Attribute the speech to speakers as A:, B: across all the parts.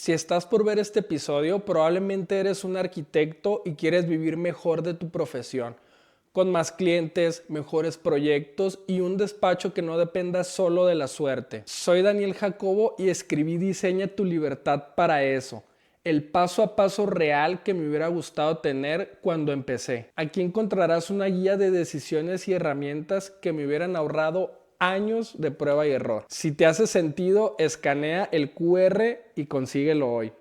A: Si estás por ver este episodio, probablemente eres un arquitecto y quieres vivir mejor de tu profesión, con más clientes, mejores proyectos y un despacho que no dependa solo de la suerte. Soy Daniel Jacobo y escribí Diseña tu libertad para eso, el paso a paso real que me hubiera gustado tener cuando empecé. Aquí encontrarás una guía de decisiones y herramientas que me hubieran ahorrado años de prueba y error. Si te hace sentido, escanea el QR y consíguelo hoy.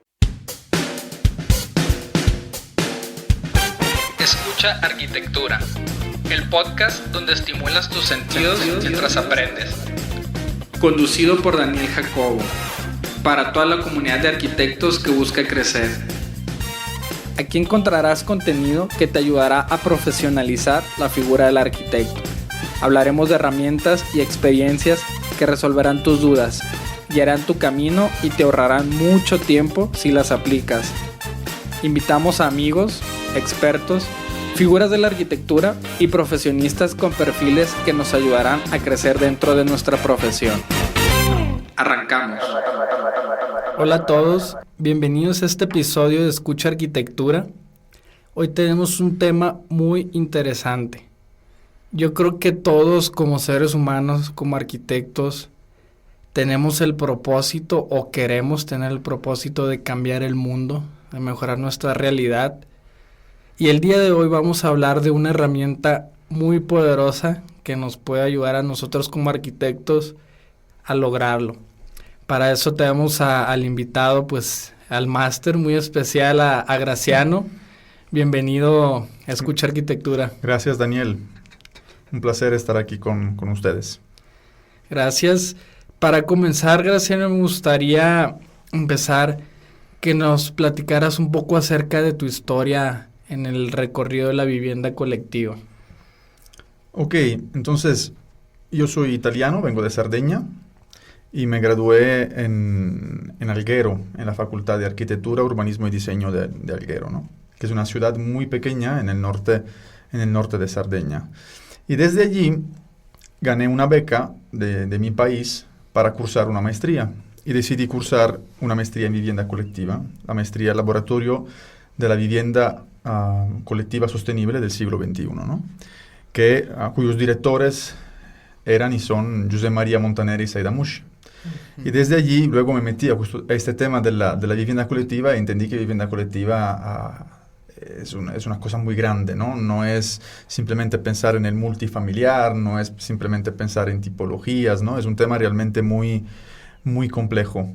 B: Escucha Arquitectura, el podcast donde estimulas tus sentidos mientras aprendes. Conducido por Daniel Jacobo, para toda la comunidad de arquitectos que busca crecer.
A: Aquí encontrarás contenido que te ayudará a profesionalizar la figura del arquitecto. Hablaremos de herramientas y experiencias que resolverán tus dudas, guiarán tu camino y te ahorrarán mucho tiempo si las aplicas. Invitamos a amigos, expertos, figuras de la arquitectura y profesionistas con perfiles que nos ayudarán a crecer dentro de nuestra profesión.
B: Arrancamos.
A: Hola a todos, bienvenidos a este episodio de Escucha Arquitectura. Hoy tenemos un tema muy interesante. Yo creo que todos como seres humanos, como arquitectos, tenemos el propósito o queremos tener el propósito de cambiar el mundo, de mejorar nuestra realidad. Y el día de hoy vamos a hablar de una herramienta muy poderosa que nos puede ayudar a nosotros como arquitectos a lograrlo. Para eso tenemos al invitado, pues al máster muy especial, a Graciano. Bienvenido a Escucha Arquitectura.
C: Gracias, Daniel. Un placer estar aquí con ustedes.
A: Gracias. Para comenzar, Graciano, me gustaría empezar que nos platicaras un poco acerca de tu historia en el recorrido de la vivienda colectiva.
C: Ok, entonces yo soy italiano, vengo de Cerdeña y me gradué en Alghero, en la Facultad de Arquitectura, Urbanismo y Diseño de Alghero, ¿no? Que es una ciudad muy pequeña en el norte de Cerdeña. Y desde allí gané una beca de mi país para cursar una maestría. Y decidí cursar una maestría en vivienda colectiva, la maestría Laboratorio de la Vivienda Colectiva Sostenible del siglo XXI, ¿no? Cuyos directores eran y son José María Montaner y Saida Mushi. Y desde allí luego me metí a este tema de la vivienda colectiva e entendí que vivienda colectiva es una cosa muy grande, ¿no? No es simplemente pensar en el multifamiliar, no es simplemente pensar en tipologías, ¿no? Es un tema realmente muy, muy complejo.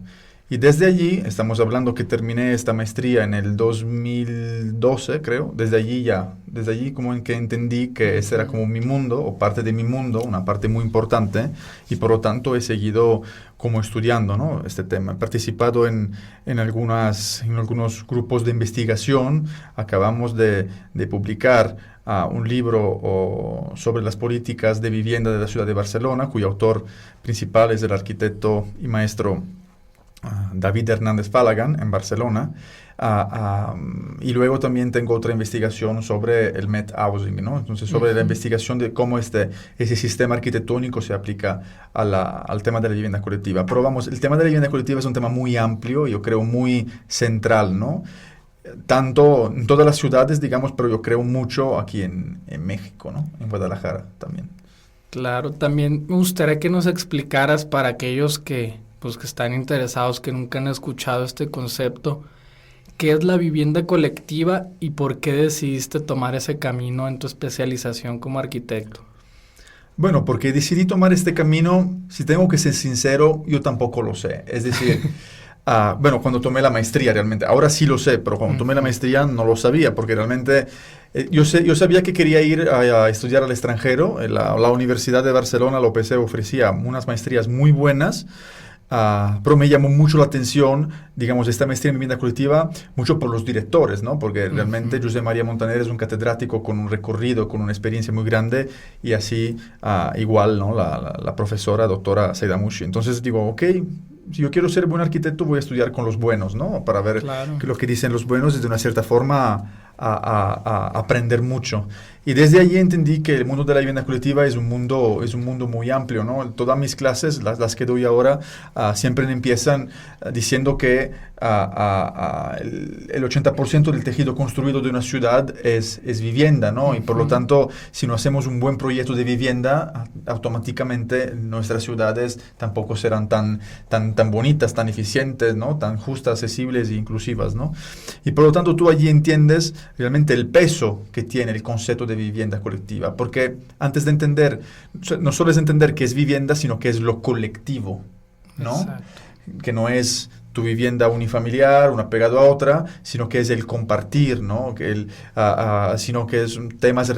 C: Y desde allí, estamos hablando que terminé esta maestría en el 2012, creo. Desde allí como en que entendí que ese era como mi mundo, o parte de mi mundo, una parte muy importante, y por lo tanto he seguido como estudiando, ¿no? Este tema. He participado en algunos grupos de investigación. Acabamos de publicar un libro sobre las políticas de vivienda de la ciudad de Barcelona, cuyo autor principal es el arquitecto y maestro David Hernández Falagan en Barcelona, y luego también tengo otra investigación sobre el Met Housing, ¿no? Entonces sobre la investigación de cómo ese sistema arquitectónico se aplica al tema de la vivienda colectiva. Pero vamos, el tema de la vivienda colectiva es un tema muy amplio, yo creo muy central, ¿no? Tanto en todas las ciudades, digamos, pero yo creo mucho aquí en México, ¿no? En Guadalajara también.
A: Claro, también me gustaría que nos explicaras para aquellos que están interesados, que nunca han escuchado este concepto, ¿qué es la vivienda colectiva y por qué decidiste tomar ese camino en tu especialización como arquitecto?
C: Bueno, porque decidí tomar este camino, si tengo que ser sincero, yo tampoco lo sé. Es decir, cuando tomé la maestría realmente, ahora sí lo sé, pero cuando tomé la maestría no lo sabía, porque realmente yo sabía que quería ir a estudiar al extranjero. La Universidad de Barcelona, la UPC, ofrecía unas maestrías muy buenas. Pero me llamó mucho la atención, digamos, esta maestría en vivienda colectiva, mucho por los directores, ¿no? Porque realmente José María Montaner es un catedrático con un recorrido, con una experiencia muy grande, y así igual, ¿no? La profesora, doctora Saida Mushi. Entonces digo, ok, si yo quiero ser buen arquitecto, voy a estudiar con los buenos, ¿no? Para ver que lo que dicen los buenos es de una cierta forma a aprender mucho. Y desde allí entendí que el mundo de la vivienda colectiva es un mundo muy amplio, ¿no? Todas mis clases, las que doy ahora, siempre empiezan diciendo que el 80% del tejido construido de una ciudad es vivienda, ¿no? Y por lo tanto, si no hacemos un buen proyecto de vivienda, automáticamente nuestras ciudades tampoco serán tan bonitas, tan eficientes, ¿no? Tan justas, accesibles e inclusivas, ¿no? Y por lo tanto, tú allí entiendes realmente el peso que tiene el concepto de vivienda colectiva, porque antes de entender, no solo es entender qué es vivienda, sino que es lo colectivo, ¿no? Exacto. Que no es tu vivienda unifamiliar, una pegada a otra, sino que es el compartir, ¿no? Sino que es temas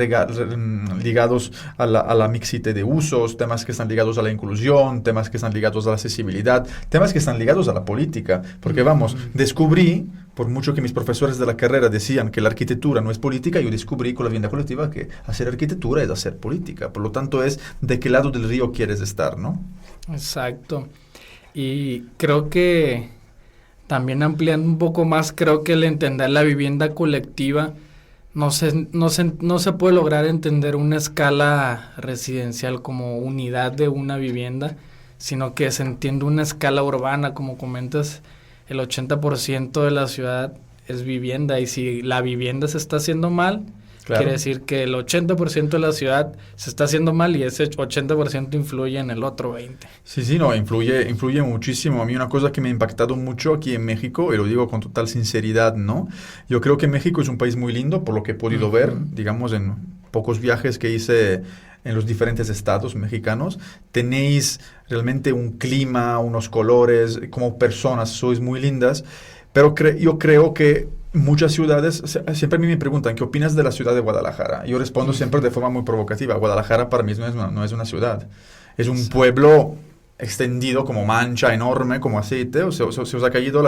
C: ligados a la mixité de usos, temas que están ligados a la inclusión, temas que están ligados a la accesibilidad, temas que están ligados a la política, porque vamos, descubrí, por mucho que mis profesores de la carrera decían que la arquitectura no es política, yo descubrí con la vivienda colectiva que hacer arquitectura es hacer política, por lo tanto es de qué lado del río quieres estar, ¿no?
A: Exacto. Y creo que también ampliando un poco más, creo que el entender la vivienda colectiva no se puede lograr entender una escala residencial como unidad de una vivienda, sino que se entiende una escala urbana, como comentas, el 80% de la ciudad es vivienda, y si la vivienda se está haciendo mal, claro, quiere decir que el 80% de la ciudad se está haciendo mal y ese 80% influye en el otro 20%.
C: Sí, no, influye muchísimo. A mí una cosa que me ha impactado mucho aquí en México, y lo digo con total sinceridad, ¿no? Yo creo que México es un país muy lindo, por lo que he podido ver, digamos, en pocos viajes que hice en los diferentes estados mexicanos. Tenéis realmente un clima, unos colores, como personas, sois muy lindas, pero yo creo que muchas ciudades, siempre a mí me preguntan, ¿qué opinas de la ciudad de Guadalajara? Yo respondo siempre de forma muy provocativa. Guadalajara para mí no es una ciudad. Es un pueblo extendido como mancha enorme, como aceite. Se os ha caído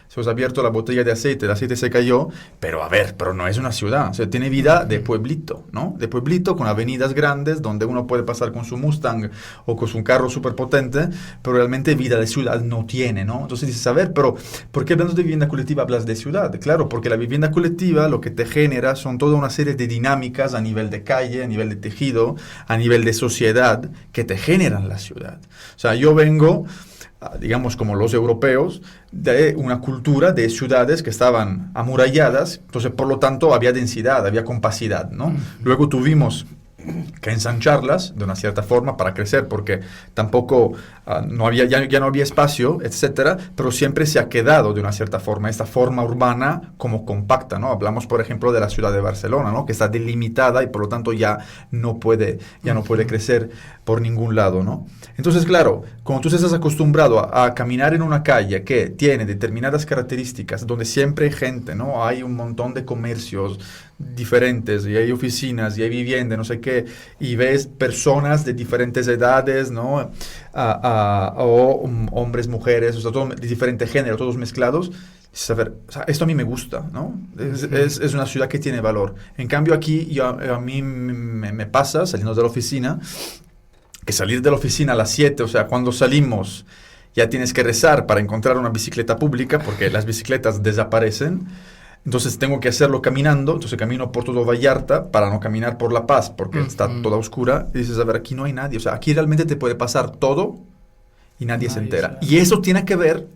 C: se os ha abierto la botella de aceite, el aceite se cayó, pero no es una ciudad. O sea, tiene vida de pueblito, ¿no? De pueblito con avenidas grandes donde uno puede pasar con su Mustang o con su carro súper potente, pero realmente vida de ciudad no tiene, ¿no? Entonces dices, a ver, pero ¿por qué hablando de vivienda colectiva hablas de ciudad? Claro, porque la vivienda colectiva lo que te genera son toda una serie de dinámicas a nivel de calle, a nivel de tejido, a nivel de sociedad que te generan la ciudad. O sea, yo vengo, digamos, como los europeos, de una cultura de ciudades que estaban amuralladas, entonces por lo tanto había densidad, había compacidad, ¿no? Luego tuvimos que ensancharlas de una cierta forma para crecer, porque tampoco ya no había espacio, etcétera, pero siempre se ha quedado de una cierta forma, esta forma urbana como compacta, ¿no? Hablamos, por ejemplo, de la ciudad de Barcelona, ¿no? Que está delimitada y por lo tanto ya no puede crecer por ningún lado, ¿no? Entonces, claro, cuando tú estás acostumbrado a caminar en una calle que tiene determinadas características, donde siempre hay gente, ¿no? Hay un montón de comercios diferentes, y hay oficinas, y hay vivienda, no sé qué, y ves personas de diferentes edades, ¿no? O hombres, mujeres, o sea, todo de diferente género, todos mezclados. Saber, o sea, esto a mí me gusta, ¿no? Es una ciudad que tiene valor. En cambio aquí, a mí me pasa, saliendo de la oficina, que salir de la oficina a las 7, o sea, cuando salimos ya tienes que rezar para encontrar una bicicleta pública, porque las bicicletas desaparecen. Entonces tengo que hacerlo caminando, entonces camino por todo Vallarta para no caminar por La Paz, porque está toda oscura, y dices, a ver, aquí no hay nadie, o sea, aquí realmente te puede pasar todo y nadie se entera. Y eso tiene que ver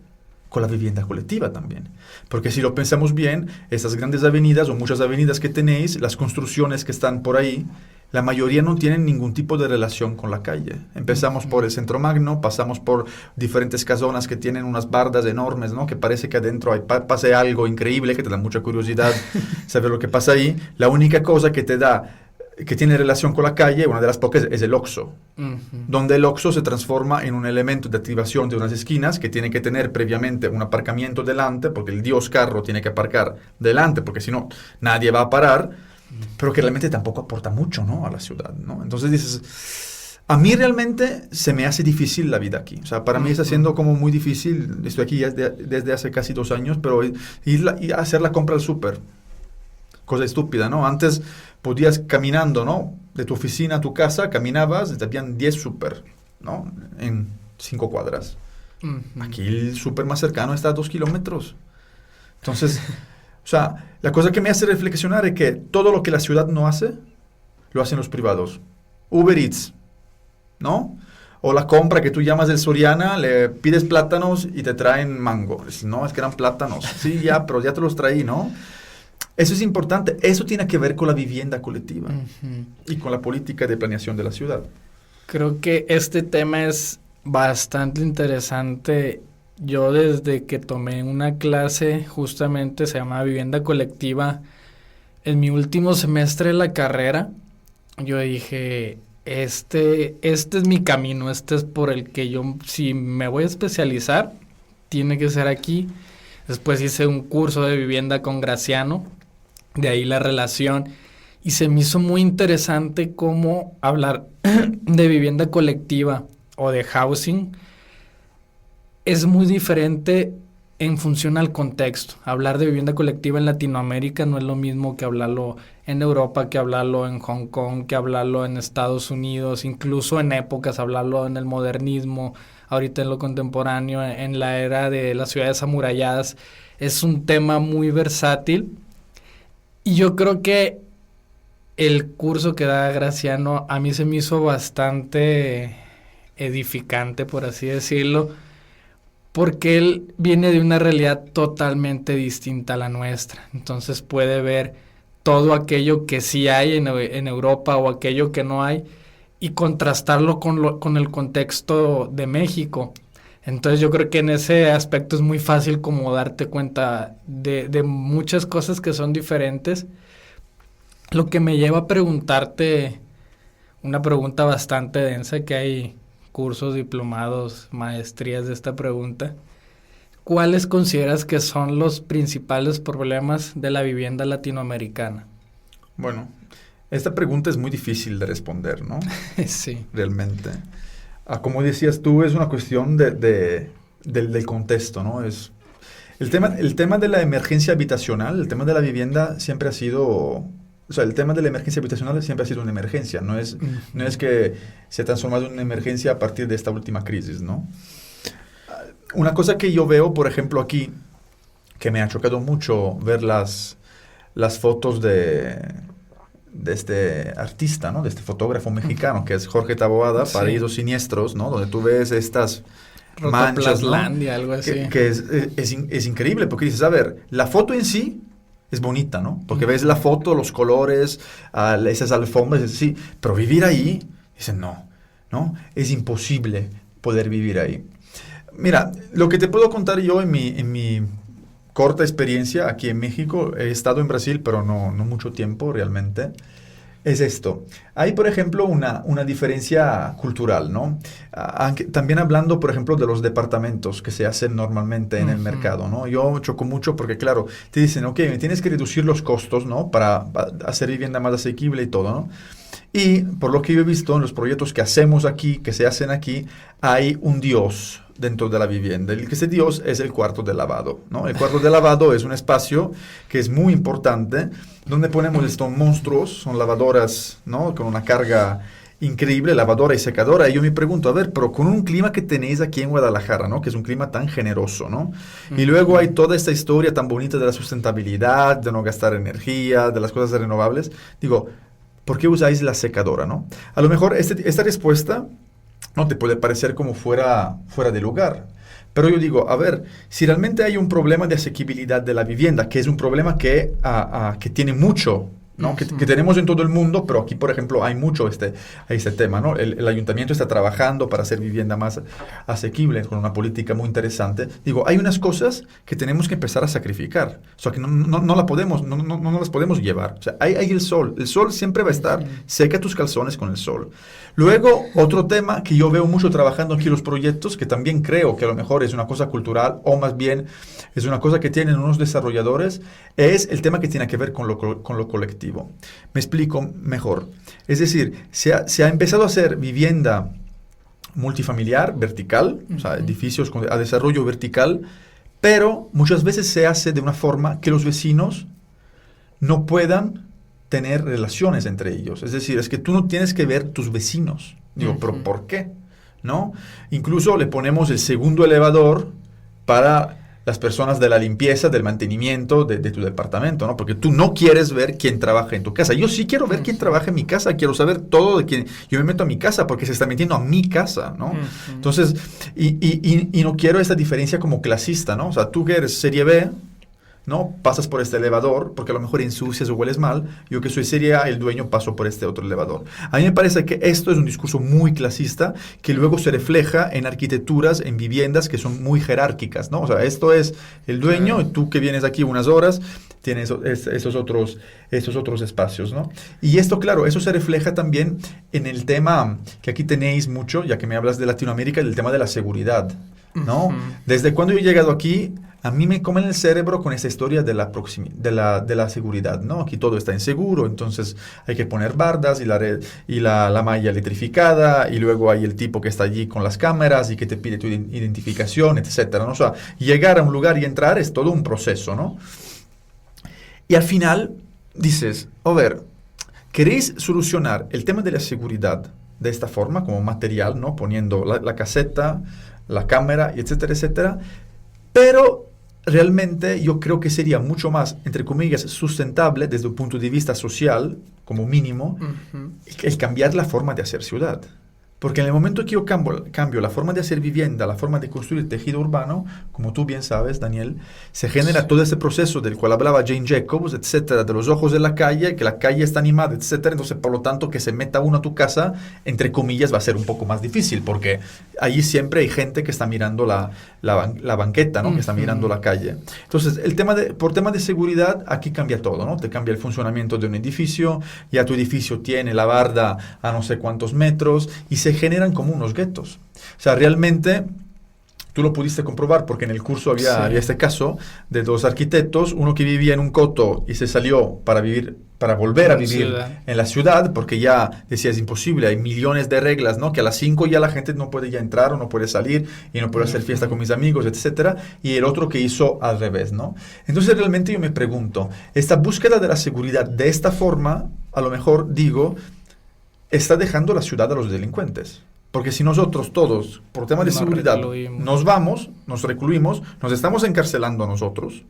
C: con la vivienda colectiva también, porque si lo pensamos bien, estas grandes avenidas o muchas avenidas que tenéis, las construcciones que están por ahí, la mayoría no tienen ningún tipo de relación con la calle. Empezamos por el Centro Magno, pasamos por diferentes casonas que tienen unas bardas enormes, ¿no? Que parece que adentro pase algo increíble, que te da mucha curiosidad saber lo que pasa ahí. La única cosa que tiene relación con la calle, una de las pocas, es el Oxxo, donde el Oxxo se transforma en un elemento de activación de unas esquinas que tiene que tener previamente un aparcamiento delante, porque el dios carro tiene que aparcar delante, porque si no, nadie va a parar, pero que realmente tampoco aporta mucho, ¿no? A la ciudad, ¿no? Entonces dices, a mí realmente se me hace difícil la vida aquí. O sea, para mí está siendo como muy difícil. Estoy aquí desde hace casi 2 años, pero ir a hacer la compra al súper, cosa estúpida, ¿no? Antes podías caminando, ¿no? De tu oficina a tu casa, caminabas y te habían 10 súper, ¿no? En 5 cuadras. Aquí el súper más cercano está a 2 kilómetros. Entonces, O sea, la cosa que me hace reflexionar es que todo lo que la ciudad no hace, lo hacen los privados. Uber Eats, ¿no? O la compra que tú llamas del Soriana, le pides plátanos y te traen mango. No, es que eran plátanos. Sí, ya, pero ya te los traí, ¿no? Eso es importante. Eso tiene que ver con la vivienda colectiva y con la política de planeación de la ciudad.
A: Creo que este tema es bastante interesante. Yo desde que tomé una clase, justamente se llama Vivienda Colectiva, en mi último semestre de la carrera, yo dije, este es mi camino, este es por el que yo, si me voy a especializar, tiene que ser aquí. Después hice un curso de vivienda con Graciano, de ahí la relación, y se me hizo muy interesante cómo hablar de vivienda colectiva o de housing es muy diferente en función al contexto. Hablar de vivienda colectiva en Latinoamérica no es lo mismo que hablarlo en Europa, que hablarlo en Hong Kong, que hablarlo en Estados Unidos, incluso en épocas, hablarlo en el modernismo, ahorita en lo contemporáneo, en la era de las ciudades amuralladas. Es un tema muy versátil y yo creo que el curso que da Graciano a mí se me hizo bastante edificante, por así decirlo, porque él viene de una realidad totalmente distinta a la nuestra. Entonces puede ver todo aquello que sí hay en Europa o aquello que no hay y contrastarlo con el contexto de México. Entonces yo creo que en ese aspecto es muy fácil como darte cuenta de muchas cosas que son diferentes. Lo que me lleva a preguntarte una pregunta bastante densa, que hay cursos, diplomados, maestrías de esta pregunta. ¿Cuáles consideras que son los principales problemas de la vivienda latinoamericana?
C: Bueno, esta pregunta es muy difícil de responder, ¿no?
A: Sí.
C: Realmente. Como decías tú, es una cuestión del contexto, ¿no? El tema de la emergencia habitacional, el tema de la vivienda siempre ha sido... O sea, el tema de la emergencia habitacional siempre ha sido una emergencia, no es que se ha transformado en una emergencia a partir de esta última crisis, ¿no? Una cosa que yo veo, por ejemplo, aquí, que me ha chocado mucho ver las fotos de este artista, ¿no? De este fotógrafo mexicano, que es Jorge Taboada, sí. Paraísos Siniestros, ¿no? Donde tú ves estas manchas, ¿no?
A: Algo así.
C: Que es increíble, porque dices, a ver, la foto en sí es bonita, ¿no? Porque ves la foto, los colores, esas alfombras, sí, pero vivir ahí, dicen, no, es imposible poder vivir ahí. Mira, lo que te puedo contar yo en mi corta experiencia aquí en México, he estado en Brasil, pero no mucho tiempo realmente, es esto. Hay, por ejemplo, una diferencia cultural, ¿no? También hablando, por ejemplo, de los departamentos que se hacen normalmente en el mercado, ¿no? Yo choco mucho porque, claro, te dicen, ok, me tienes que reducir los costos, ¿no? Para hacer vivienda más asequible y todo, ¿no? Y por lo que yo he visto en los proyectos que hacemos aquí, que se hacen aquí, hay un Dios dentro de la vivienda. Ese Dios es el cuarto de lavado, ¿no? El cuarto de lavado es un espacio que es muy importante, donde ponemos estos monstruos, son lavadoras, ¿no? Con una carga increíble, lavadora y secadora. Y yo me pregunto, a ver, pero con un clima que tenéis aquí en Guadalajara, ¿no? Que es un clima tan generoso, ¿no? Y luego hay toda esta historia tan bonita de la sustentabilidad, de no gastar energía, de las cosas renovables. Digo, ¿por qué usáis la secadora, no? A lo mejor esta respuesta no te puede parecer como fuera de lugar. Pero yo digo, a ver, si realmente hay un problema de asequibilidad de la vivienda, que es un problema que tiene mucho, ¿no? Que tenemos en todo el mundo, pero aquí, por ejemplo, hay mucho este tema, ¿no? El ayuntamiento está trabajando para hacer vivienda más asequible, con una política muy interesante. Digo, hay unas cosas que tenemos que empezar a sacrificar, o sea, que no las podemos llevar. O sea, hay el sol siempre va a estar, seca tus calzones con el sol. Luego, otro tema que yo veo mucho trabajando aquí en los proyectos, que también creo que a lo mejor es una cosa cultural, o más bien es una cosa que tienen unos desarrolladores, es el tema que tiene que ver con lo colectivo. Me explico mejor. Es decir, se ha empezado a hacer vivienda multifamiliar, vertical, o sea, edificios a desarrollo vertical, pero muchas veces se hace de una forma que los vecinos no puedan tener relaciones entre ellos. Es decir, es que tú no tienes que ver tus vecinos. Digo, ¿pero por qué? ¿No? Incluso le ponemos el segundo elevador para las personas de la limpieza, del mantenimiento de tu departamento, ¿no? Porque tú no quieres ver quién trabaja en tu casa. Yo sí quiero ver quién trabaja en mi casa, quiero saber todo de quién. Yo me meto a mi casa porque se está metiendo a mi casa, ¿no? Entonces, y no quiero esta diferencia como clasista, ¿no? O sea, tú que eres serie B, ¿no? Pasas por este elevador porque a lo mejor ensucias o hueles mal. Yo que soy serie A, el dueño, paso por este otro elevador. A mí me parece que esto es un discurso muy clasista que luego se refleja en arquitecturas, en viviendas que son muy jerárquicas, ¿no? O sea, esto es el dueño y tú que vienes aquí unas horas tienes esos otros espacios, ¿no? Y esto, claro, eso se refleja también en el tema que aquí tenéis mucho, ya que me hablas de Latinoamérica, el tema de la seguridad, ¿no? Desde cuando yo he llegado aquí, a mí me comen el cerebro con esa historia de la seguridad, ¿no? Aquí todo está inseguro, entonces hay que poner bardas y la red y la malla electrificada, y luego hay el tipo que está allí con las cámaras y que te pide tu identificación, etcétera, ¿no? O sea, llegar a un lugar y entrar es todo un proceso, ¿no? Y al final dices, a ver, ¿queréis solucionar el tema de la seguridad de esta forma, como material, ¿no? Poniendo la caseta, la cámara, y etcétera, etcétera? Pero realmente yo creo que sería mucho más, entre comillas, sustentable desde un punto de vista social, como mínimo, el cambiar la forma de hacer ciudad. Porque en el momento que yo cambio la forma de hacer vivienda, la forma de construir tejido urbano, como tú bien sabes, Daniel, se genera todo ese proceso del cual hablaba Jane Jacobs, etcétera, de los ojos de la calle, que la calle está animada, etcétera. Entonces, por lo tanto, que se meta uno a tu casa, entre comillas, va a ser un poco más difícil, porque allí siempre hay gente que está mirando la banqueta, ¿no? Que está mirando la calle. Entonces, por tema de seguridad, aquí cambia todo, ¿no? Te cambia el funcionamiento de un edificio, ya tu edificio tiene la barda a no sé cuántos metros, y se generan como unos guetos. O sea, realmente tú lo pudiste comprobar porque en el curso había este caso de dos arquitectos, uno que vivía en un coto y se salió para volver a vivir en la ciudad, porque ya decía es imposible, hay millones de reglas, ¿no? Que a las 5 ya la gente no puede ya entrar o no puede salir y no puede hacer fiesta con mis amigos, etcétera, y el otro que hizo al revés, ¿no? Entonces realmente yo me pregunto, esta búsqueda de la seguridad de esta forma, a lo mejor digo, está dejando la ciudad a los delincuentes. Porque si nosotros todos, por temas de seguridad, nos vamos, nos recluimos, nos estamos encarcelando a nosotros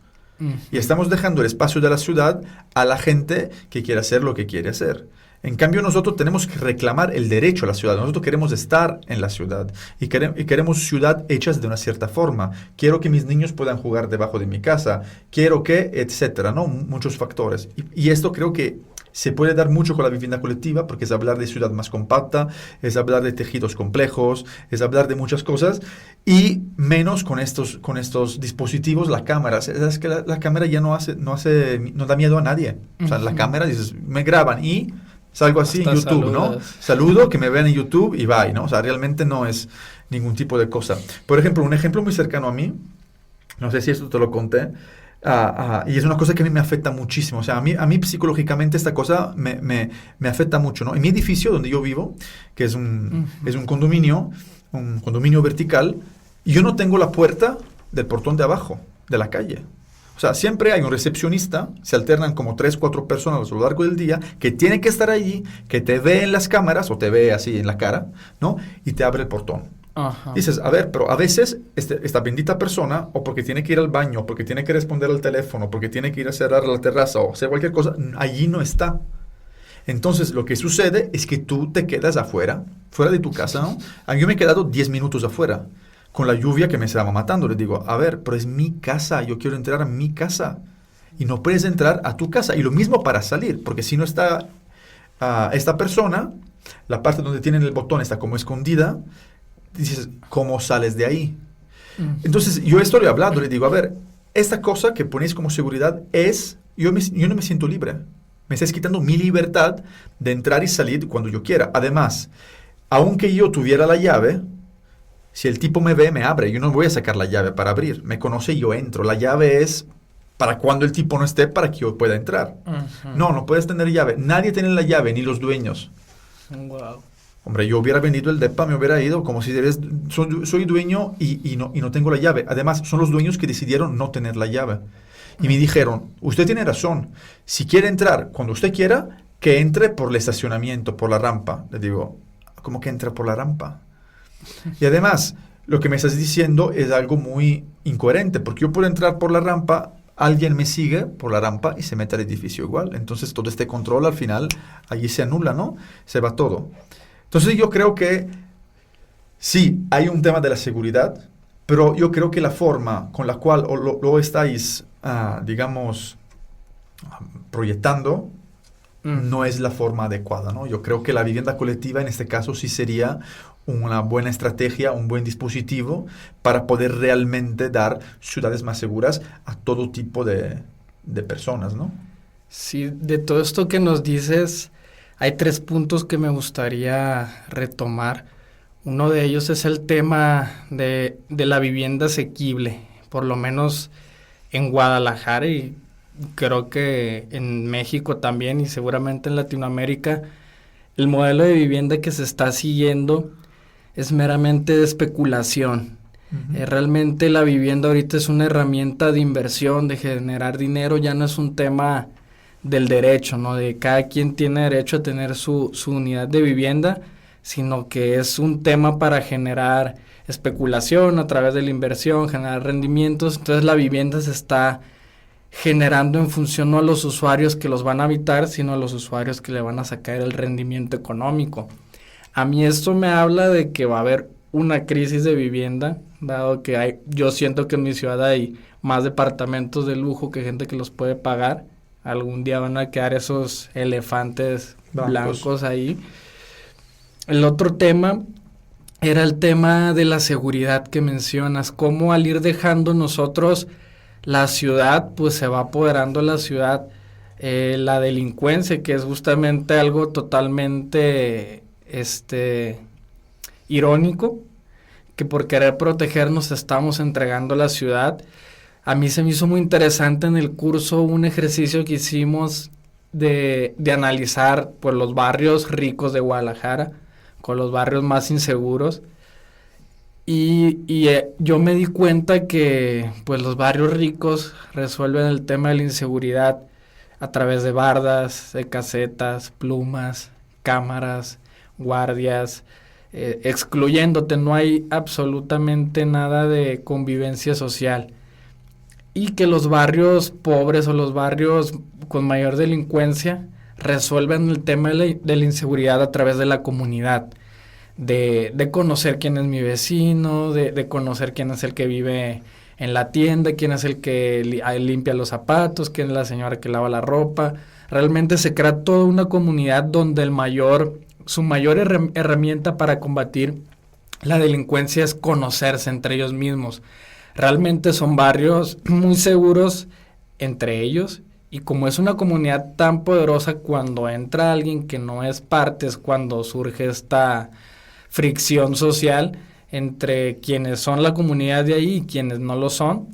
C: y estamos dejando el espacio de la ciudad a la gente que quiere hacer lo que quiere hacer. En cambio, nosotros tenemos que reclamar el derecho a la ciudad. Nosotros queremos estar en la ciudad y queremos ciudad hechas de una cierta forma. Quiero que mis niños puedan jugar debajo de mi casa. Quiero que, etcétera, ¿no? Muchos factores. Y esto creo que se puede dar mucho con la vivienda colectiva porque es hablar de ciudad más compacta, es hablar de tejidos complejos, es hablar de muchas cosas y menos con estos dispositivos, la cámara. Es que la cámara ya no da miedo a nadie. O sea, la cámara, dices, me graban y salgo así en YouTube, saludas, ¿no? Saludo, que me vean en YouTube y bye, ¿no? O sea, realmente no es ningún tipo de cosa. Por ejemplo, un ejemplo muy cercano a mí, no sé si esto te lo conté, y es una cosa que a mí me afecta muchísimo. O sea, a mí psicológicamente esta cosa me afecta mucho, ¿no? En mi edificio donde yo vivo, que es un condominio vertical, yo no tengo la puerta del portón de abajo, de la calle. O sea, siempre hay un recepcionista, se alternan como 3, 4 personas a lo largo del día, que tiene que estar allí, que te ve en las cámaras o te ve así en la cara, ¿no? Y te abre el portón. Ajá. Dices, a ver, pero a veces esta bendita persona, o porque tiene que ir al baño, o porque tiene que responder al teléfono, o porque tiene que ir a cerrar la terraza, o hacer cualquier cosa, allí no está. Entonces, lo que sucede es que tú te quedas afuera, fuera de tu casa, ¿no? Yo me he quedado 10 minutos afuera, con la lluvia que me estaba matando. Le digo, a ver, pero es mi casa, yo quiero entrar a mi casa. Y no puedes entrar a tu casa. Y lo mismo para salir, porque si no está esta persona, la parte donde tienen el botón está como escondida, dices, ¿cómo sales de ahí? Entonces, yo esto le he hablado, le digo, a ver, esta cosa que ponéis como seguridad es, yo no me siento libre. Me estáis quitando mi libertad de entrar y salir cuando yo quiera. Además, aunque yo tuviera la llave, si el tipo me ve, me abre. Yo no voy a sacar la llave para abrir. Me conoce y yo entro. La llave es para cuando el tipo no esté, para que yo pueda entrar. No puedes tener llave. Nadie tiene la llave, ni los dueños.
A: Wow.
C: Hombre, yo hubiera vendido el depa, me hubiera ido como si soy dueño y no tengo la llave. Además, son los dueños que decidieron no tener la llave. Y me dijeron, usted tiene razón. Si quiere entrar cuando usted quiera, que entre por el estacionamiento, por la rampa. Le digo, ¿cómo que entra por la rampa? Y además, lo que me estás diciendo es algo muy incoherente, porque yo puedo entrar por la rampa, alguien me sigue por la rampa y se mete al edificio igual. Entonces todo este control al final allí se anula, ¿no? Se va todo. Entonces yo creo que sí, hay un tema de la seguridad, pero yo creo que la forma con la cual lo estáis, digamos, proyectando, no es la forma adecuada, ¿no? Yo creo que la vivienda colectiva en este caso sí sería una buena estrategia, un buen dispositivo para poder realmente dar ciudades más seguras a todo tipo de personas, ¿no?
A: Sí, de todo esto que nos dices, hay 3 puntos que me gustaría retomar. Uno de ellos es el tema de la vivienda asequible, por lo menos en Guadalajara y creo que en México también y seguramente en Latinoamérica. El modelo de vivienda que se está siguiendo es meramente de especulación.
C: Uh-huh.
A: Realmente la vivienda ahorita es una herramienta de inversión, de generar dinero, ya no es un tema del derecho, ¿no? De cada quien tiene derecho a tener su unidad de vivienda, sino que es un tema para generar especulación a través de la inversión, generar rendimientos. Entonces la vivienda se está generando en función no a los usuarios que los van a habitar, sino a los usuarios que le van a sacar el rendimiento económico. A mí esto me habla de que va a haber una crisis de vivienda, dado que yo siento que en mi ciudad hay más departamentos de lujo que gente que los puede pagar. Algún día van a quedar esos elefantes blancos ahí. El otro tema era el tema de la seguridad que mencionas, cómo al ir dejando nosotros la ciudad, pues se va apoderando la ciudad, la delincuencia, que es justamente algo totalmente irónico, que por querer protegernos estamos entregando la ciudad. A mí se me hizo muy interesante en el curso un ejercicio que hicimos de analizar pues los barrios ricos de Guadalajara con los barrios más inseguros. Y yo me di cuenta que pues los barrios ricos resuelven el tema de la inseguridad a través de bardas, de casetas, plumas, cámaras, guardias, excluyéndote, no hay absolutamente nada de convivencia social. Y que los barrios pobres o los barrios con mayor delincuencia resuelven el tema de la inseguridad a través de la comunidad. De conocer quién es mi vecino, de conocer quién es el que vive en la tienda, quién es el que limpia los zapatos, quién es la señora que lava la ropa. Realmente se crea toda una comunidad donde su mayor herramienta para combatir la delincuencia es conocerse entre ellos mismos. Realmente son barrios muy seguros entre ellos. Y como es una comunidad tan poderosa, cuando entra alguien que no es parte, es cuando surge esta fricción social entre quienes son la comunidad de ahí y quienes no lo son.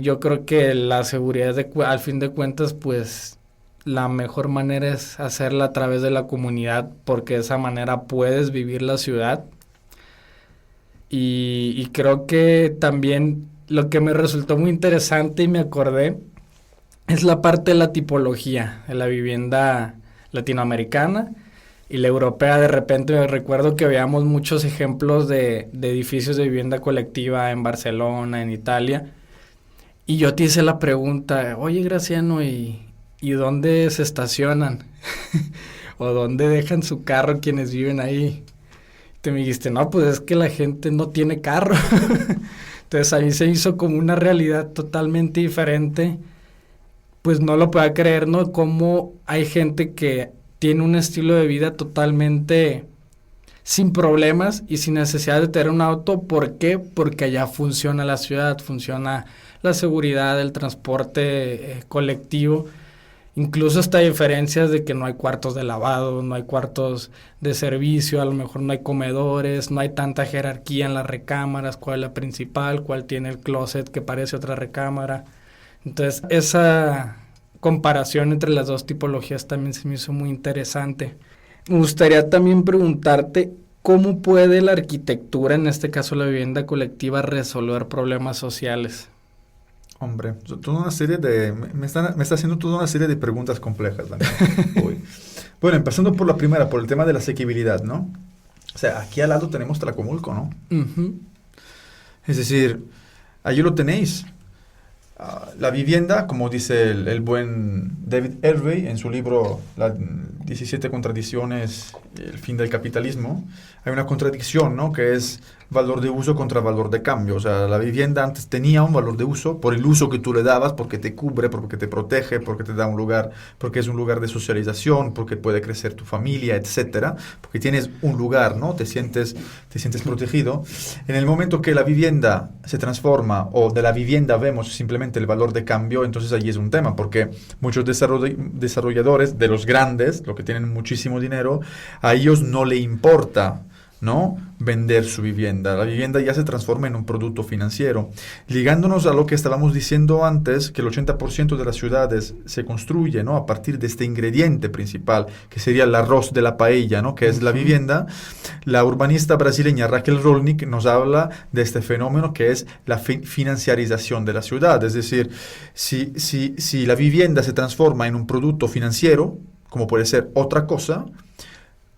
A: Yo creo que la seguridad, al fin de cuentas, pues la mejor manera es hacerla a través de la comunidad, porque de esa manera puedes vivir la ciudad. Y creo que también lo que me resultó muy interesante y me acordé es la parte de la tipología de la vivienda latinoamericana y la europea. De repente me recuerdo que veíamos muchos ejemplos de edificios de vivienda colectiva en Barcelona, en Italia, y yo te hice la pregunta, oye Graciano, ¿y dónde se estacionan? ¿O dónde dejan su carro quienes viven ahí? Te me dijiste, no, pues es que la gente no tiene carro. Entonces a mí se hizo como una realidad totalmente diferente. Pues no lo puedo creer, ¿no? Cómo hay gente que tiene un estilo de vida totalmente sin problemas y sin necesidad de tener un auto. ¿Por qué? Porque allá funciona la ciudad, funciona la seguridad, el transporte colectivo. Incluso hasta diferencias de que no hay cuartos de lavado, no hay cuartos de servicio, a lo mejor no hay comedores, no hay tanta jerarquía en las recámaras, cuál es la principal, cuál tiene el closet que parece otra recámara. Entonces, esa comparación entre las dos tipologías también se me hizo muy interesante. Me gustaría también preguntarte, ¿cómo puede la arquitectura, en este caso la vivienda colectiva, resolver problemas sociales?
C: Hombre, toda una serie me está haciendo toda una serie de preguntas complejas, Daniel. Bueno, empezando por la primera, por el tema de la asequibilidad, ¿no? O sea, aquí al lado tenemos Tlacomulco, ¿no?
A: Uh-huh.
C: Es decir, allí lo tenéis. La vivienda, como dice el buen David Elvey en su libro Las 17 contradicciones y el fin del capitalismo, hay una contradicción, ¿no? Que es valor de uso contra valor de cambio. O sea, la vivienda antes tenía un valor de uso por el uso que tú le dabas, porque te cubre, porque te protege, porque te da un lugar, porque es un lugar de socialización, porque puede crecer tu familia, etcétera, porque tienes un lugar, ¿no? Te sientes protegido. En el momento que la vivienda se transforma o de la vivienda vemos simplemente el valor de cambio, entonces allí es un tema, porque muchos desarrolladores de los grandes, los que tienen muchísimo dinero, a ellos no le importa, ¿no? Vender su vivienda. La vivienda ya se transforma en un producto financiero. Ligándonos a lo que estábamos diciendo antes, que el 80% de las ciudades se construye, ¿no? A partir de este ingrediente principal, que sería el arroz de la paella, ¿no? Que es la vivienda. La urbanista brasileña Raquel Rolnick nos habla de este fenómeno que es la financiarización de la ciudad. Es decir, si la vivienda se transforma en un producto financiero, como puede ser otra cosa,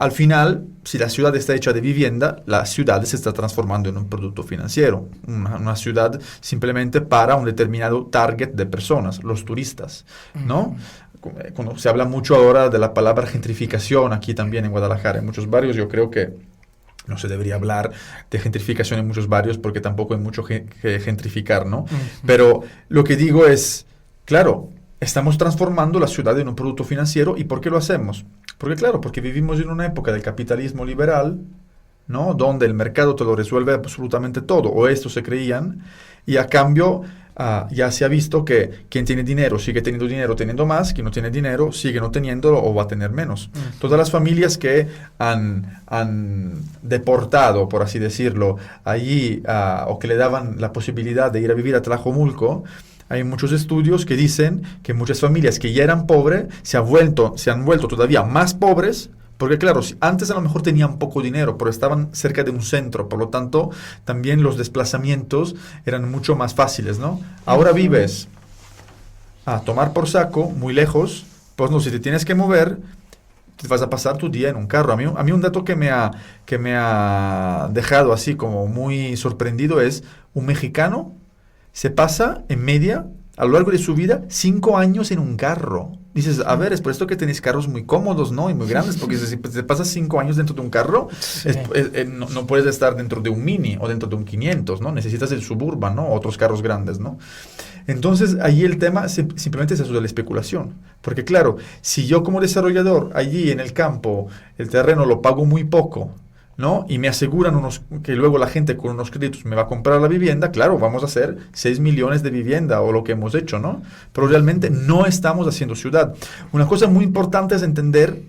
C: al final, si la ciudad está hecha de vivienda, la ciudad se está transformando en un producto financiero. Una ciudad simplemente para un determinado target de personas, los turistas, ¿no? Cuando se habla mucho ahora de la palabra gentrificación aquí también en Guadalajara, en muchos barrios, yo creo que no se debería hablar de gentrificación en muchos barrios porque tampoco hay mucho que gentrificar, ¿no? Pero lo que digo es, claro, estamos transformando la ciudad en un producto financiero. ¿Y por qué lo hacemos? Porque claro, porque vivimos en una época del capitalismo liberal, ¿no? Donde el mercado te lo resuelve absolutamente todo, o esto se creían, y a cambio ya se ha visto que quien tiene dinero sigue teniendo más, quien no tiene dinero sigue no teniéndolo o va a tener menos. Todas las familias que han deportado, por así decirlo, allí, o que le daban la posibilidad de ir a vivir a Tlajomulco, hay muchos estudios que dicen que muchas familias que ya eran pobres se han vuelto todavía más pobres, porque claro, antes a lo mejor tenían poco dinero, pero estaban cerca de un centro, por lo tanto, también los desplazamientos eran mucho más fáciles, ¿no? Ahora vives a tomar por saco, muy lejos, pues no, si te tienes que mover, te vas a pasar tu día en un carro. A mí un dato que me ha dejado así como muy sorprendido es un mexicano se pasa en media, a lo largo de su vida, 5 años en un carro. Dices, a ver, es por esto que tenéis carros muy cómodos, ¿no? Y muy grandes, porque si te pasas 5 años dentro de un carro, sí, no puedes estar dentro de un Mini o dentro de un 500, ¿no? Necesitas el Suburban, ¿no? Otros carros grandes, ¿no? Entonces, ahí el tema simplemente es eso de la especulación. Porque claro, si yo como desarrollador, allí en el campo, el terreno lo pago muy poco, ¿no? Y me aseguran que luego la gente con unos créditos me va a comprar la vivienda, claro, vamos a hacer 6 millones de vivienda o lo que hemos hecho, ¿no? Pero realmente no estamos haciendo ciudad. Una cosa muy importante es entender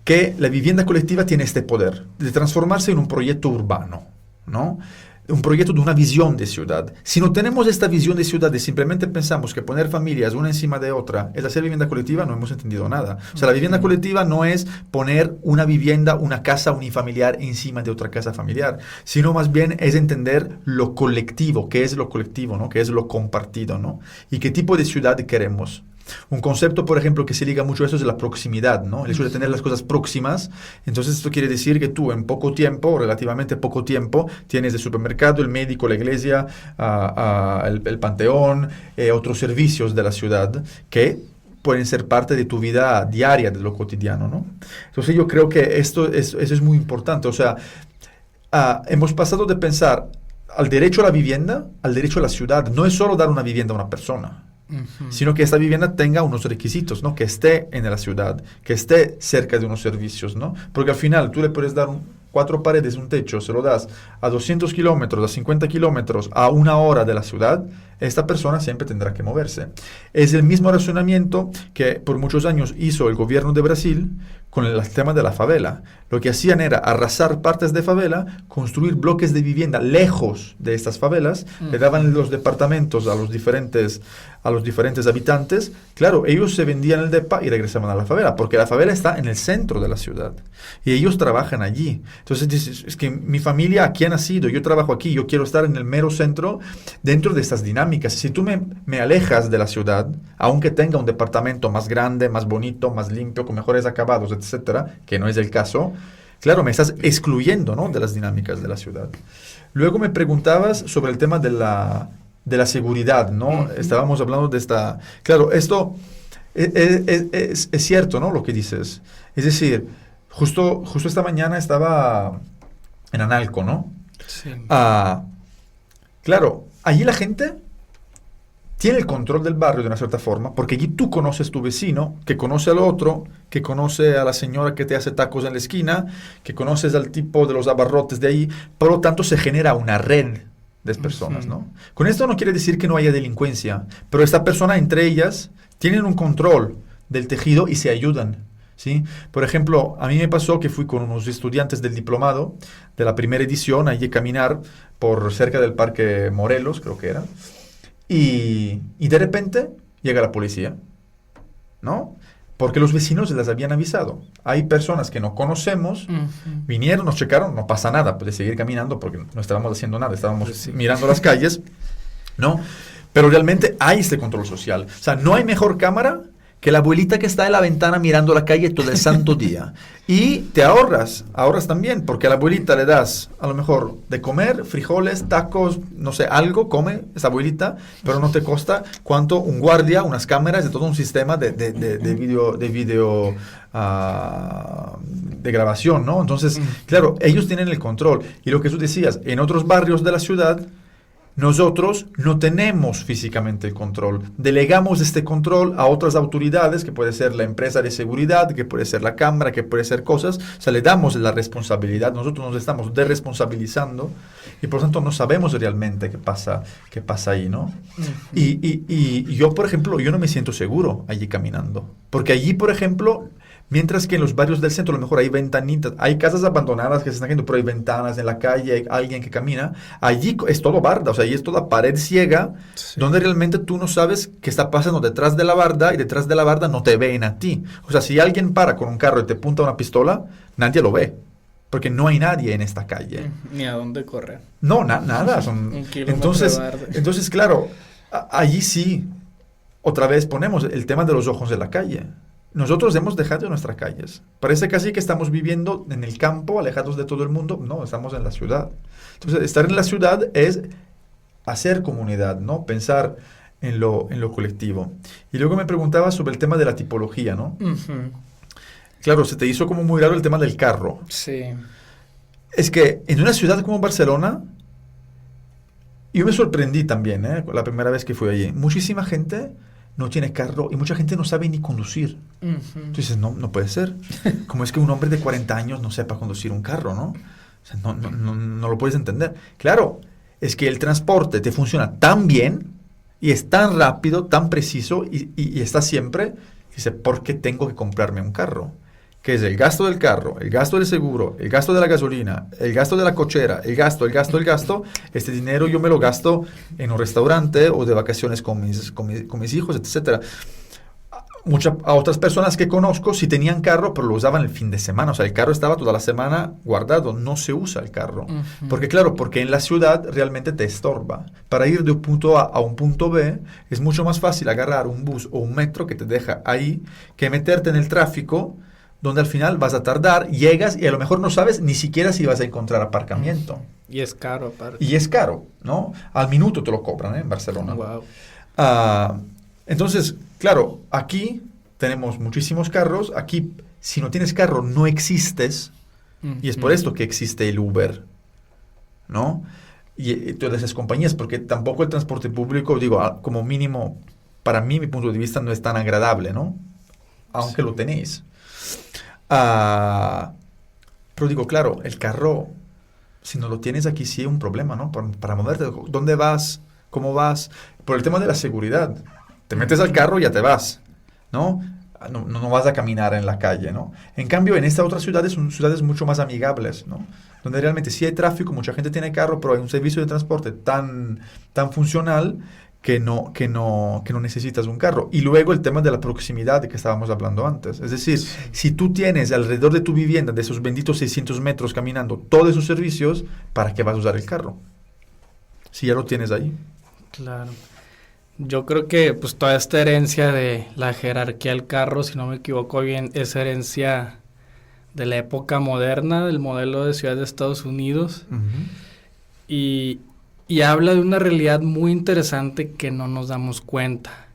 C: que la vivienda colectiva tiene este poder de transformarse en un proyecto urbano, ¿no? Un proyecto de una visión de ciudad. Si no tenemos esta visión de ciudad y simplemente pensamos que poner familias una encima de otra es hacer vivienda colectiva, no hemos entendido nada. O sea, la vivienda colectiva no es poner una vivienda, una casa unifamiliar encima de otra casa familiar, sino más bien es entender lo colectivo, qué es lo colectivo, ¿no? Qué es lo compartido, ¿no? Y qué tipo de ciudad queremos. Un concepto, por ejemplo, que se liga mucho a eso es la proximidad, ¿no? El hecho de tener las cosas próximas. Entonces, esto quiere decir que tú en poco tiempo, relativamente poco tiempo, tienes el supermercado, el médico, la iglesia, el panteón, otros servicios de la ciudad que pueden ser parte de tu vida diaria, de lo cotidiano, ¿no? Entonces, yo creo que eso es muy importante. O sea, hemos pasado de pensar al derecho a la vivienda al derecho a la ciudad. No es solo dar una vivienda a una persona, sino que esta vivienda tenga unos requisitos, ¿no? Que esté en la ciudad, que esté cerca de unos servicios, ¿no? Porque al final tú le puedes dar 4 paredes, un techo, se lo das a 200 kilómetros, a 50 kilómetros, a 1 hora de la ciudad, esta persona siempre tendrá que moverse. Es el mismo razonamiento que por muchos años hizo el gobierno de Brasil con el tema de la favela. Lo que hacían era arrasar partes de favela, construir bloques de vivienda lejos de estas favelas, le daban los departamentos a los diferentes habitantes. Claro, ellos se vendían el depa y regresaban a la favela, porque la favela está en el centro de la ciudad y ellos trabajan allí. Entonces dices, es que mi familia aquí ha nacido, yo trabajo aquí, yo quiero estar en el mero centro dentro de estas dinámicas. Si tú me alejas de la ciudad, aunque tenga un departamento más grande, más bonito, más limpio, con mejores acabados, etcétera, que no es el caso, Claro, me estás excluyendo, ¿no?, de las dinámicas de la ciudad. Luego me preguntabas sobre el tema de la seguridad, ¿no?
A: Uh-huh.
C: Estábamos hablando de esta... Claro, esto es cierto, ¿no?, lo que dices. Es decir, justo esta mañana estaba en Analco, ¿no?
A: Sí.
C: Claro, allí la gente tiene el control del barrio de una cierta forma, porque allí tú conoces tu vecino, que conoce al otro, que conoce a la señora que te hace tacos en la esquina, que conoces al tipo de los abarrotes de ahí, por lo tanto se genera una red de personas, ¿no? Con esto no quiere decir que no haya delincuencia, pero esta persona, entre ellas, tienen un control del tejido y se ayudan, ¿sí? Por ejemplo, a mí me pasó que fui con unos estudiantes del diplomado de la primera edición, allí a caminar por cerca del Parque Morelos, creo que era, y de repente llega la policía, ¿no? Porque los vecinos les habían avisado. Hay personas que no conocemos, vinieron, nos checaron, no pasa nada, puedes seguir caminando porque no estábamos haciendo nada, estábamos mirando las calles, ¿no? Pero realmente hay este control social. O sea, no hay mejor cámara que la abuelita que está en la ventana mirando la calle todo el santo día. Y te ahorras también, porque a la abuelita le das, a lo mejor, de comer, frijoles, tacos, no sé, algo, come esa abuelita, pero no te cuesta cuánto un guardia, unas cámaras, de todo un sistema de video, de grabación, ¿no? Entonces, claro, ellos tienen el control. Y lo que tú decías, en otros barrios de la ciudad, nosotros no tenemos físicamente el control. Delegamos este control a otras autoridades, que puede ser la empresa de seguridad, que puede ser la cámara, que puede ser cosas. O sea, le damos la responsabilidad. Nosotros nos estamos desresponsabilizando y por lo tanto no sabemos realmente qué pasa ahí, ¿no? Y yo, por ejemplo, yo no me siento seguro allí caminando. Porque allí, por ejemplo... Mientras que en los barrios del centro a lo mejor hay ventanitas, hay casas abandonadas que se están cayendo, pero hay ventanas en la calle, hay alguien que camina. Allí es todo barda, o sea, allí es toda pared ciega, donde realmente tú no sabes qué está pasando detrás de la barda y detrás de la barda no te ven a ti. O sea, si alguien para con un carro y te apunta una pistola, nadie lo ve, porque no hay nadie en esta calle.
A: Ni a dónde correr.
C: No, nada.
A: Un kilómetro de barda.
C: Entonces, claro, allí sí, otra vez ponemos el tema de los ojos de la calle. Nosotros hemos dejado nuestras calles. Parece casi que estamos viviendo en el campo, alejados de todo el mundo. No, estamos en la ciudad. Entonces, estar en la ciudad es hacer comunidad, ¿no? Pensar en lo colectivo. Y luego me preguntaba sobre el tema de la tipología, ¿no? Claro, se te hizo como muy raro el tema del carro.
A: Sí.
C: Es que en una ciudad como Barcelona, yo me sorprendí también, la primera vez que fui allí. Muchísima gente no tiene carro y mucha gente no sabe ni conducir. Tú dices, no puede ser. ¿Cómo es que un hombre de 40 años no sepa conducir un carro, no? O sea, no lo puedes entender. Claro, es que el transporte te funciona tan bien y es tan rápido, tan preciso y está siempre. Dice, ¿por qué tengo que comprarme un carro? Que es el gasto del carro, el gasto del seguro, el gasto de la gasolina, el gasto de la cochera, el gasto. Este dinero yo me lo gasto en un restaurante o de vacaciones con mis hijos, etc. A otras personas que conozco sí tenían carro, pero lo usaban el fin de semana. O sea, el carro estaba toda la semana guardado. No se usa el carro. Porque en la ciudad realmente te estorba. Para ir de un punto A a un punto B es mucho más fácil agarrar un bus o un metro que te deja ahí que meterte en el tráfico, donde al final vas a tardar, llegas y a lo mejor no sabes ni siquiera si vas a encontrar aparcamiento.
A: Y es caro, aparte.
C: Y es caro, ¿no? Al minuto te lo cobran, en Barcelona.
A: Wow.
C: Entonces, claro, aquí tenemos muchísimos carros. Aquí, si no tienes carro, no existes. Y es por esto que existe el Uber, ¿no? Y todas esas compañías, porque tampoco el transporte público, digo, como mínimo, para mí, mi punto de vista, no es tan agradable, ¿no? Aunque lo tenéis. Pero digo, claro, el carro, si no lo tienes aquí, sí es un problema, ¿no? Para moverte. ¿Dónde vas? ¿Cómo vas? Por el tema de la seguridad. Te metes al carro y ya te vas, ¿no? No vas a caminar en la calle, ¿no? En cambio, en estas otras ciudades son ciudades mucho más amigables, ¿no? Donde realmente sí hay tráfico, mucha gente tiene carro, pero hay un servicio de transporte tan funcional que no necesitas un carro. Y luego el tema de la proximidad de que estábamos hablando antes. Es decir, si tú tienes alrededor de tu vivienda, de esos benditos 600 metros caminando, todos esos servicios, ¿para qué vas a usar el carro? Si ya lo tienes ahí.
A: Claro. Yo creo que pues toda esta herencia de la jerarquía del carro, si no me equivoco bien, es herencia de la época moderna, del modelo de ciudad de Estados Unidos. Y habla de una realidad muy interesante que no nos damos cuenta,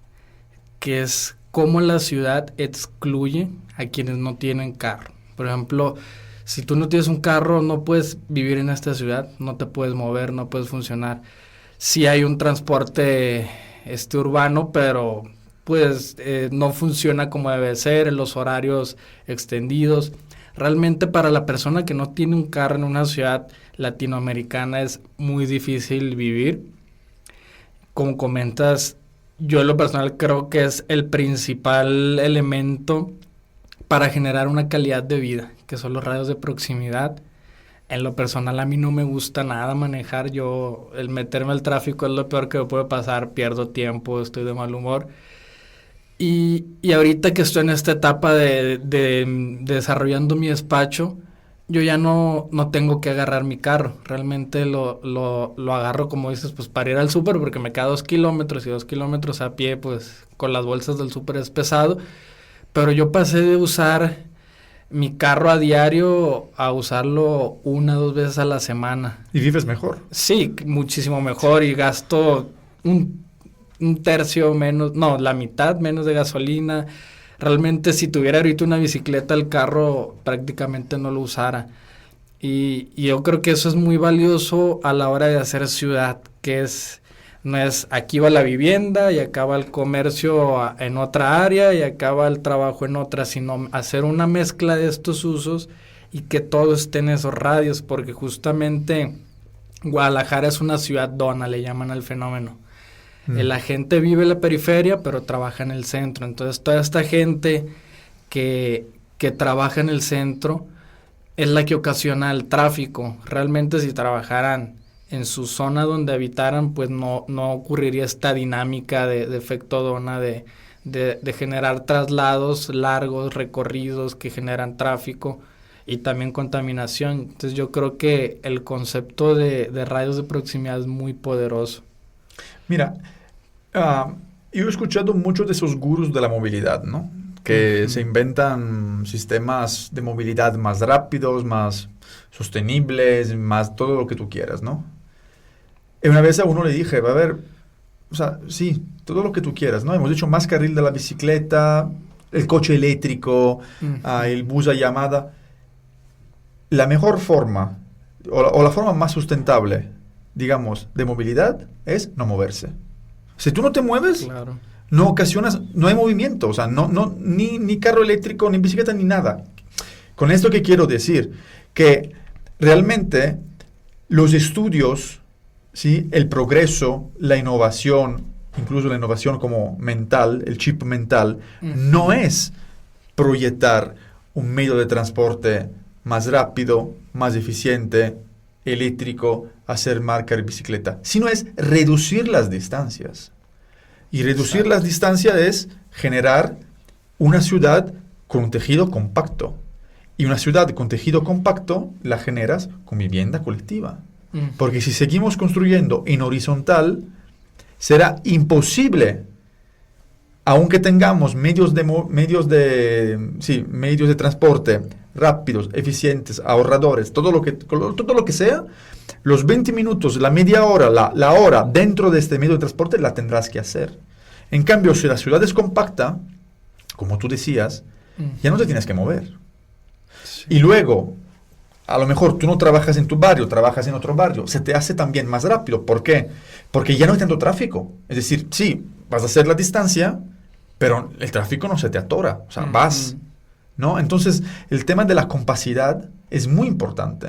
A: que es cómo la ciudad excluye a quienes no tienen carro. Por ejemplo, si tú no tienes un carro, no puedes vivir en esta ciudad, no te puedes mover, no puedes funcionar. Sí hay un transporte urbano, pero pues no funciona como debe ser, en los horarios extendidos. Realmente para la persona que no tiene un carro en una ciudad latinoamericana es muy difícil vivir. Como comentas, yo en lo personal creo que es el principal elemento para generar una calidad de vida, que son los radios de proximidad. En lo personal a mí no me gusta nada manejar, el meterme al tráfico es lo peor que me puede pasar, pierdo tiempo, estoy de mal humor. Y ahorita que estoy en esta etapa de desarrollando mi despacho, yo ya no tengo que agarrar mi carro. Realmente lo agarro, como dices, pues para ir al súper, porque me queda 2 kilómetros, y 2 kilómetros a pie, pues con las bolsas del súper es pesado. Pero yo pasé de usar mi carro a diario a usarlo 1 o 2 veces a la semana.
C: ¿Y vives mejor?
A: Sí, muchísimo mejor, y gasto un tercio menos, no, la mitad menos de gasolina. Realmente si tuviera ahorita una bicicleta, el carro prácticamente no lo usara. Y yo creo que eso es muy valioso a la hora de hacer ciudad, que no es aquí va la vivienda y acá va el comercio en otra área y acá va el trabajo en otra, sino hacer una mezcla de estos usos y que todo esté en esos radios, porque justamente Guadalajara es una ciudad dona, le llaman al fenómeno. La gente vive en la periferia, pero trabaja en el centro. Entonces, toda esta gente que trabaja en el centro es la que ocasiona el tráfico. Realmente, si trabajaran en su zona donde habitaran, pues no ocurriría esta dinámica de efecto dona, de generar traslados largos, recorridos que generan tráfico y también contaminación. Entonces, yo creo que el concepto de radios de proximidad es muy poderoso.
C: Mira, yo he escuchado muchos de esos gurús de la movilidad, ¿no? Que se inventan sistemas de movilidad más rápidos, más sostenibles, más todo lo que tú quieras, ¿no? Y una vez a uno le dije, va a ver, o sea, sí, todo lo que tú quieras, ¿no? Hemos dicho más carril de la bicicleta, el coche eléctrico, el bus a llamada. La mejor forma, o la forma más sustentable, digamos, de movilidad es no moverse. Si tú no te mueves,
A: claro,
C: no ocasionas, no hay movimiento, o sea, ni carro eléctrico, ni bicicleta, ni nada. Con esto que quiero decir, que realmente los estudios, ¿sí? El progreso, la innovación, incluso la innovación como mental, el chip mental, no es proyectar un medio de transporte más rápido, más eficiente, eléctrico, hacer marca de bicicleta, sino es reducir las distancias. Y reducir las distancias es generar una ciudad con un tejido compacto. Y una ciudad con tejido compacto la generas con vivienda colectiva. Porque si seguimos construyendo en horizontal, será imposible, aunque tengamos medios de transporte rápidos, eficientes, ahorradores, todo lo que sea, los 20 minutos, la media hora, la hora dentro de este medio de transporte la tendrás que hacer. En cambio, si la ciudad es compacta, como tú decías, ya no te tienes que mover. Sí. Y luego, a lo mejor tú no trabajas en tu barrio, trabajas en otro barrio, se te hace también más rápido. ¿Por qué? Porque ya no hay tanto tráfico. Es decir, sí, vas a hacer la distancia, pero el tráfico no se te atora, o sea, vas, ¿no? Entonces, el tema de la compacidad es muy importante.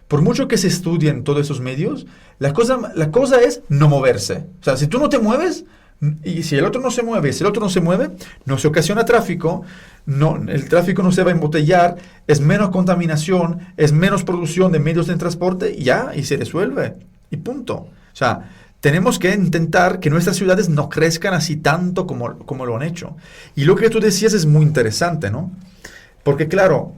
C: Por mucho que se estudien todos esos medios, la cosa es no moverse. O sea, si tú no te mueves, y si el otro no se mueve, no se ocasiona tráfico, el tráfico no se va a embotellar, es menos contaminación, es menos producción de medios de transporte, y se resuelve, y punto. O sea, tenemos que intentar que nuestras ciudades no crezcan así tanto como lo han hecho. Y lo que tú decías es muy interesante, ¿no? Porque claro,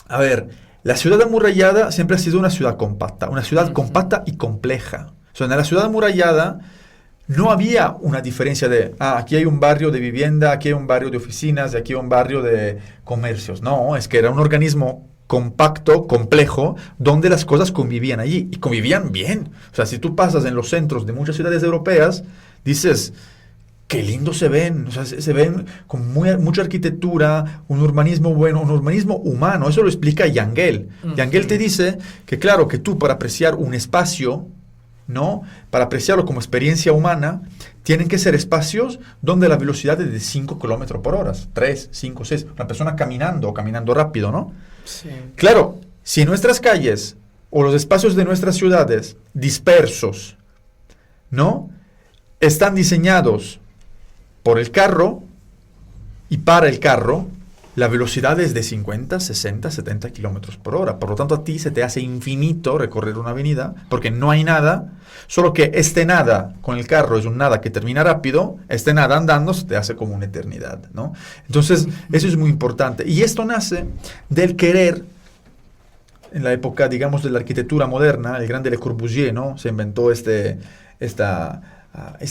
C: a ver, la ciudad amurallada siempre ha sido una ciudad compacta y compleja. O sea, en la ciudad amurallada no había una diferencia de, aquí hay un barrio de vivienda, aquí hay un barrio de oficinas, aquí hay un barrio de comercios. No, es que era un organismo compacto, complejo, donde las cosas convivían allí, y convivían bien. O sea, si tú pasas en los centros de muchas ciudades europeas, dices, qué lindo se ven, o sea, se ven con mucha arquitectura, un urbanismo bueno, un urbanismo humano. Eso lo explica Yangel. Yangel te dice que claro, que tú para apreciar un espacio, ¿no? Para apreciarlo como experiencia humana, tienen que ser espacios donde la velocidad es de 5 kilómetros por hora, 3, 5, 6, una persona caminando o caminando rápido, ¿no?
A: Sí.
C: Claro, si nuestras calles o los espacios de nuestras ciudades dispersos, ¿no? Están diseñados por el carro y para el carro, la velocidad es de 50, 60, 70 kilómetros por hora. Por lo tanto, a ti se te hace infinito recorrer una avenida porque no hay nada. Solo que este nada con el carro es un nada que termina rápido. Este nada andando se te hace como una eternidad, ¿no? Entonces, eso es muy importante. Y esto nace del querer, en la época, digamos, de la arquitectura moderna. El grande Le Corbusier, ¿no? Se inventó es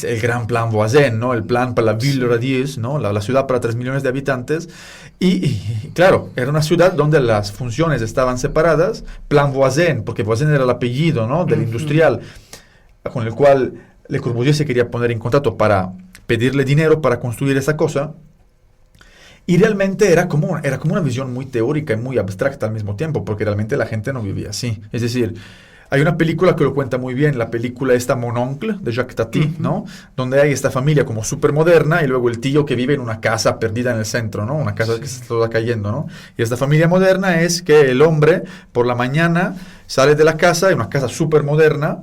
C: el gran plan Voisin, ¿no? El plan para la Ville Radieuse, ¿no? La ciudad para 3 millones de habitantes. Y claro, era una ciudad donde las funciones estaban separadas. Plan Voisin, porque Voisin era el apellido, ¿no? Del industrial con el cual Le Corbusier se quería poner en contacto para pedirle dinero para construir esa cosa. Y realmente era como una visión muy teórica y muy abstracta al mismo tiempo, porque realmente la gente no vivía así. Es decir, hay una película que lo cuenta muy bien, la película esta Mon Oncle, de Jacques Tati, ¿no? Donde hay esta familia como súper moderna y luego el tío que vive en una casa perdida en el centro, ¿no? Una casa que se está cayendo, ¿no? Y esta familia moderna es que el hombre por la mañana sale de la casa, en una casa súper moderna,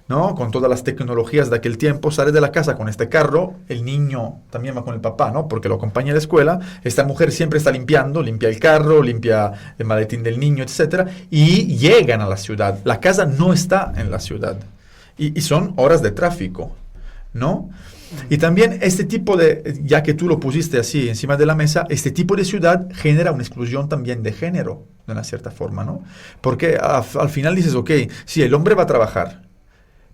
C: ¿no? Con todas las tecnologías de aquel tiempo, sale de la casa con este carro, el niño también va con el papá, ¿no? Porque lo acompaña a la escuela, esta mujer siempre está limpiando, limpia el carro, limpia el maletín del niño, etcétera, y llegan a la ciudad. La casa no está en la ciudad, y son horas de tráfico, ¿no? Y también este tipo de, ya que tú lo pusiste así encima de la mesa, este tipo de ciudad genera una exclusión también de género, de una cierta forma, ¿no? Porque al final dices, ok, sí, el hombre va a trabajar,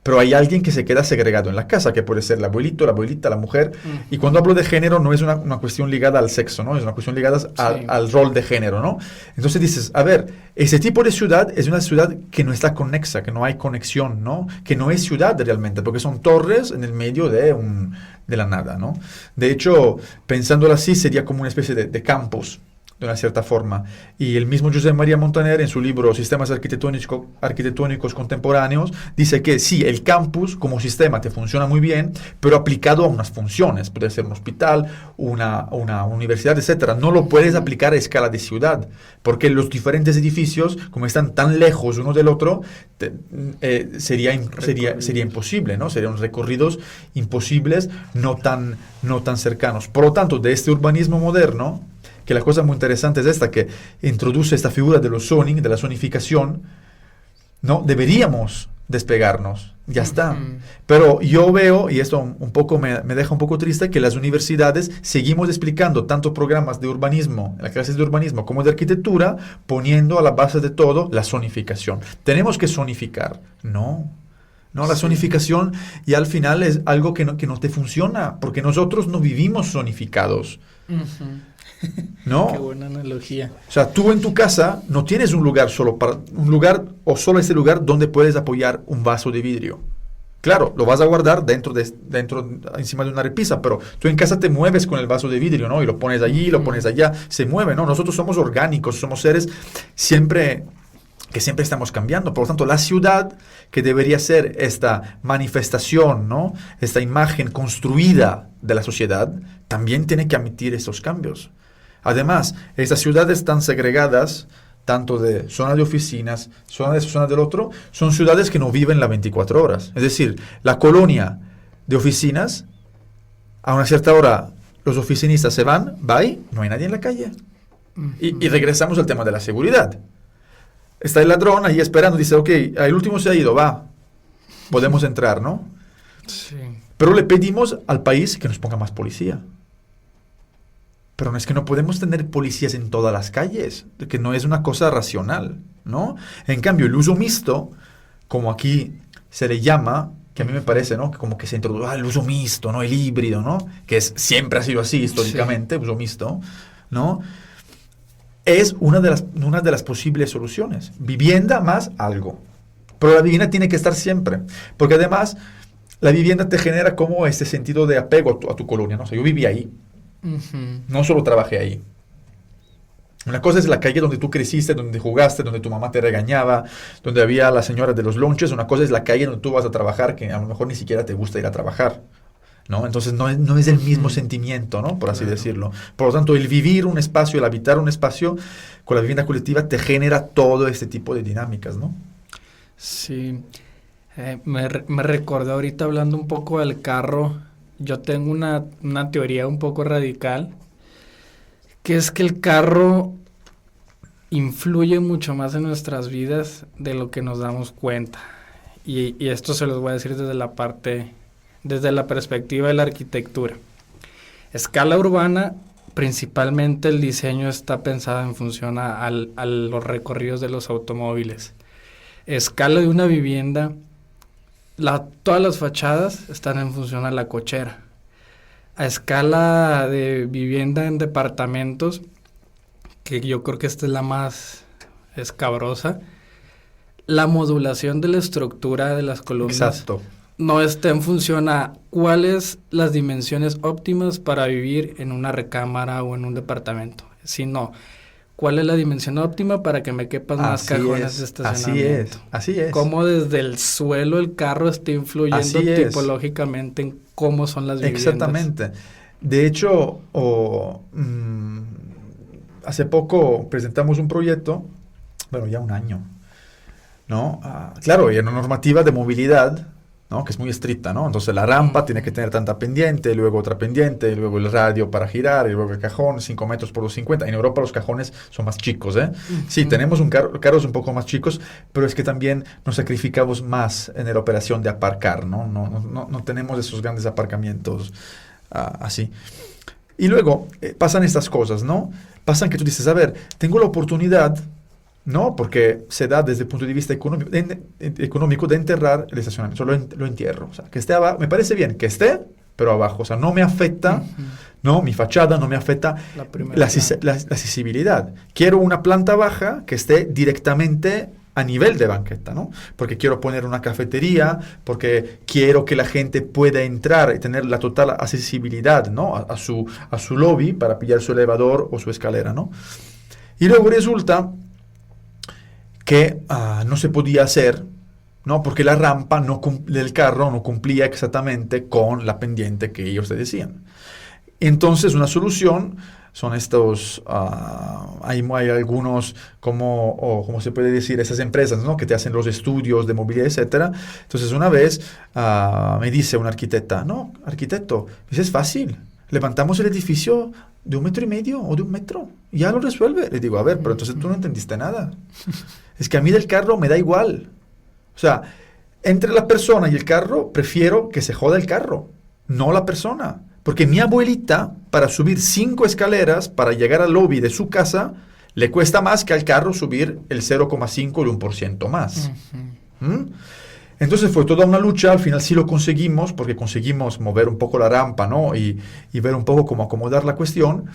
C: pero hay alguien que se queda segregado en la casa, que puede ser el abuelito, la abuelita, la mujer. Y cuando hablo de género no es una cuestión ligada al sexo, ¿no? Es una cuestión ligada al rol de género, ¿no? Entonces dices, a ver, ese tipo de ciudad es una ciudad que no está conexa, que no hay conexión, ¿no? Que no es ciudad realmente, porque son torres en el medio de la nada, ¿no? De hecho, pensándolo así, sería como una especie de campus, de una cierta forma. Y el mismo Josep María Montaner, en su libro Sistemas Arquitectónicos Contemporáneos, dice que sí, el campus como sistema te funciona muy bien, pero aplicado a unas funciones. Puede ser un hospital, una universidad, etcétera. No lo puedes aplicar a escala de ciudad, porque los diferentes edificios, como están tan lejos uno del otro, sería imposible, ¿no? Serían recorridos imposibles, no tan cercanos. Por lo tanto, de este urbanismo moderno, que la cosa muy interesante es esta, que introduce esta figura de los zoning, de la zonificación, ¿no? Deberíamos despegarnos, ya está. Pero yo veo, y esto un poco me deja un poco triste, que las universidades seguimos explicando tanto programas de urbanismo, las clases de urbanismo como de arquitectura, poniendo a la base de todo la zonificación. Tenemos que zonificar. No, la zonificación y al final es algo que no te funciona, porque nosotros no vivimos zonificados. ¿No?
A: Qué buena analogía.
C: O sea, tú en tu casa no tienes un lugar solo ese lugar donde puedes apoyar un vaso de vidrio. Claro, lo vas a guardar dentro encima de una repisa, pero tú en casa te mueves con el vaso de vidrio, ¿no? Y lo pones allí, lo pones allá, se mueve, ¿no? Nosotros somos orgánicos, somos seres que siempre estamos cambiando. Por lo tanto, la ciudad, que debería ser esta manifestación, ¿no? Esta imagen construida de la sociedad, también tiene que admitir estos cambios. Además, estas ciudades tan segregadas, tanto de zona de oficinas, zona de zona del otro, son ciudades que no viven las 24 horas. Es decir, la colonia de oficinas, a una cierta hora los oficinistas se van, no hay nadie en la calle. Y regresamos al tema de la seguridad. Está el ladrón ahí esperando, dice, ok, el último se ha ido, podemos entrar, ¿no?
A: Sí.
C: Pero le pedimos al país que nos ponga más policía. Pero no es que no podemos tener policías en todas las calles, que no es una cosa racional, ¿no? En cambio, el uso mixto, como aquí se le llama, que a mí me parece, ¿no? Como que se introduce el uso mixto, ¿no? El híbrido, ¿no? Que siempre ha sido así históricamente, uso mixto, ¿no? es una de las posibles soluciones. Vivienda más algo. Pero la vivienda tiene que estar siempre. Porque además, la vivienda te genera como este sentido de apego a tu colonia, ¿no? O sea, yo viví ahí. No solo trabajé ahí. Una cosa es la calle donde tú creciste, donde jugaste, donde tu mamá te regañaba, donde había la señora de los lonches. Una cosa es la calle donde tú vas a trabajar, que a lo mejor ni siquiera te gusta ir a trabajar, ¿no? Entonces no es el mismo sentimiento, ¿no? Por así decirlo. Por lo tanto, el vivir un espacio, el habitar un espacio con la vivienda colectiva te genera todo este tipo de dinámicas, ¿no?
A: Sí. Me recordé ahorita hablando un poco del carro. Yo tengo una teoría un poco radical, que es que el carro influye mucho más en nuestras vidas de lo que nos damos cuenta. Y esto se los voy a decir desde la perspectiva de la arquitectura. Escala urbana, principalmente el diseño está pensado en función a los recorridos de los automóviles. Escala de una vivienda, todas las fachadas están en función a la cochera. A escala de vivienda en departamentos, que yo creo que esta es la más escabrosa, la modulación de la estructura de las columnas.
C: Exacto.
A: No está en función a cuáles las dimensiones óptimas para vivir en una recámara o en un departamento, sino cuál es la dimensión óptima para que me quepan más cajones de estacionamiento.
C: Así es.
A: Cómo desde el suelo el carro está influyendo tipológicamente en cómo son las viviendas.
C: Exactamente. De hecho, hace poco presentamos un proyecto, bueno, ya un año, ¿no? Claro, y en una normativa de movilidad, ¿no? Que es muy estricta, ¿no? Entonces la rampa tiene que tener tanta pendiente, luego otra pendiente, luego el radio para girar, y luego el cajón, 5 metros por 2,50. En Europa los cajones son más chicos, ¿eh? Sí, tenemos carros un poco más chicos, pero es que también nos sacrificamos más en la operación de aparcar, ¿no? No tenemos esos grandes aparcamientos así. Y luego pasan estas cosas, ¿no? Pasan que tú dices, a ver, tengo la oportunidad, ¿no? Porque se da desde el punto de vista económico de enterrar el estacionamiento. Lo entierro. O sea, que esté abajo. Me parece bien que esté, pero abajo. O sea, no me afecta, ¿no? Mi fachada no me afecta la accesibilidad. Quiero una planta baja que esté directamente a nivel de banqueta, ¿no? Porque quiero poner una cafetería, porque quiero que la gente pueda entrar y tener la total accesibilidad, ¿no? A su lobby para pillar su elevador o su escalera, ¿no? Y luego resulta que no se podía hacer, ¿no? Porque la rampa del carro no cumplía exactamente con la pendiente que ellos te decían. Entonces, una solución son estos, hay algunos, como se puede decir, esas empresas, ¿no? Que te hacen los estudios de movilidad, etcétera. Entonces, una vez me dice una arquitecta, no, arquitecto, dice, es fácil, levantamos el edificio de 1,5 metros o de 1 metro, ya lo resuelve. Le digo, a ver, pero entonces tú no entendiste nada. Es que a mí del carro me da igual. O sea, entre la persona y el carro, prefiero que se joda el carro, no la persona. Porque mi abuelita, para subir 5 escaleras para llegar al lobby de su casa, le cuesta más que al carro subir el 0,5 de 1% más. Entonces fue toda una lucha, al final sí lo conseguimos, porque conseguimos mover un poco la rampa, ¿no? Y ver un poco cómo acomodar la cuestión,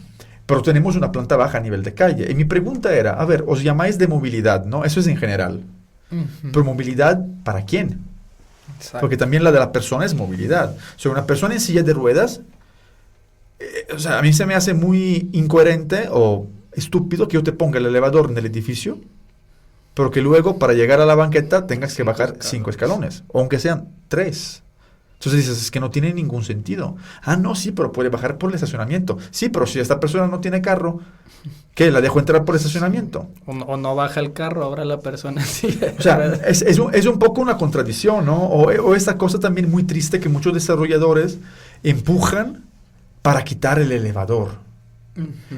C: pero tenemos una planta baja a nivel de calle. Y mi pregunta era, a ver, os llamáis de movilidad, ¿no? Eso es en general. Pero movilidad, ¿para quién? Exacto. Porque también la de la persona es movilidad. O sea, una persona en silla de ruedas, o sea, a mí se me hace muy incoherente o estúpido que yo te ponga el elevador en el edificio, pero que luego para llegar a la banqueta tengas que bajar 5 escalones, o aunque sean 3. Entonces dices, es que no tiene ningún sentido. No, sí, pero puede bajar por el estacionamiento. Sí, pero si esta persona no tiene carro, ¿qué? ¿La dejo entrar por el estacionamiento?
A: O no baja el carro, ahora la persona sí.
C: O sea, es un poco una contradicción, ¿no? O esta cosa también muy triste que muchos desarrolladores empujan para quitar el elevador.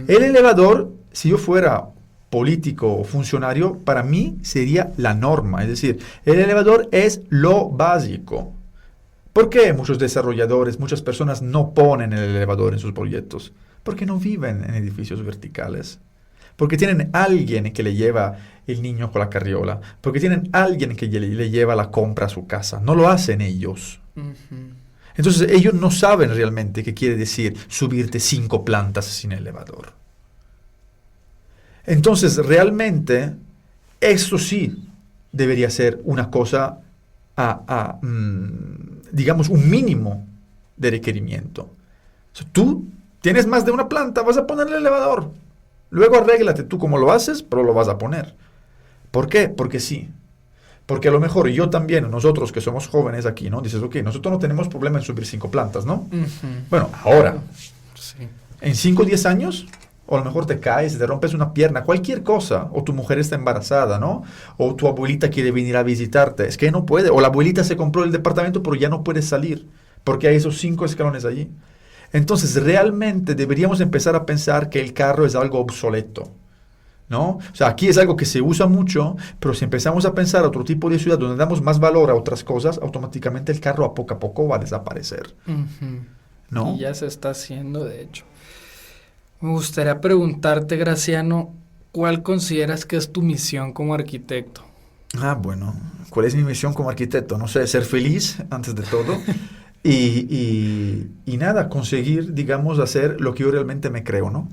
C: El elevador, si yo fuera político o funcionario, para mí sería la norma. Es decir, el elevador es lo básico. ¿Por qué muchos desarrolladores, muchas personas no ponen el elevador en sus proyectos? Porque no viven en edificios verticales. Porque tienen alguien que le lleva el niño con la carriola. Porque tienen alguien que le lleva la compra a su casa. No lo hacen ellos. Entonces ellos no saben realmente qué quiere decir subirte 5 plantas sin elevador. Entonces, realmente, eso sí debería ser una cosa digamos, un mínimo de requerimiento. O sea, tú tienes más de una planta, vas a poner el elevador. Luego arréglate tú como lo haces, pero lo vas a poner. ¿Por qué? Porque sí. Porque a lo mejor yo también, nosotros que somos jóvenes aquí, ¿no? Dices, ok, nosotros no tenemos problema en subir 5 plantas, ¿no? Bueno, ahora,
A: Sí.
C: en 5 o 10 años, o a lo mejor te caes, te rompes una pierna, cualquier cosa, o tu mujer está embarazada, ¿no? O tu abuelita quiere venir a visitarte, es que no puede, o la abuelita se compró el departamento pero ya no puede salir, porque hay esos 5 escalones allí. Entonces, realmente deberíamos empezar a pensar que el carro es algo obsoleto, ¿no? O sea, aquí es algo que se usa mucho, pero si empezamos a pensar otro tipo de ciudad donde damos más valor a otras cosas, automáticamente el carro a poco va a desaparecer, ¿no?
A: Y ya se está haciendo, de hecho. Me gustaría preguntarte, Graciano, ¿cuál consideras que es tu misión como arquitecto?
C: Bueno, ¿cuál es mi misión como arquitecto? No sé, ser feliz antes de todo y nada, conseguir, digamos, hacer lo que yo realmente me creo, ¿no?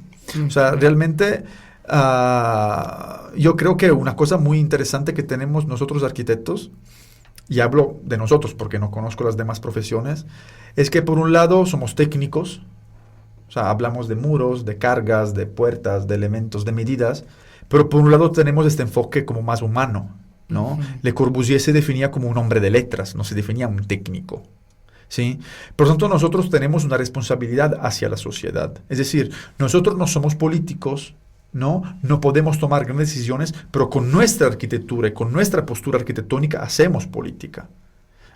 C: O sea, realmente yo creo que una cosa muy interesante que tenemos nosotros arquitectos, y hablo de nosotros porque no conozco las demás profesiones, es que por un lado somos técnicos. O sea, hablamos de muros, de cargas, de puertas, de elementos, de medidas, pero por un lado tenemos este enfoque como más humano, ¿no? Le Corbusier se definía como un hombre de letras, no se definía un técnico, ¿sí? Por lo tanto, nosotros tenemos una responsabilidad hacia la sociedad. Es decir, nosotros no somos políticos, ¿no? No podemos tomar grandes decisiones, pero con nuestra arquitectura y con nuestra postura arquitectónica hacemos política,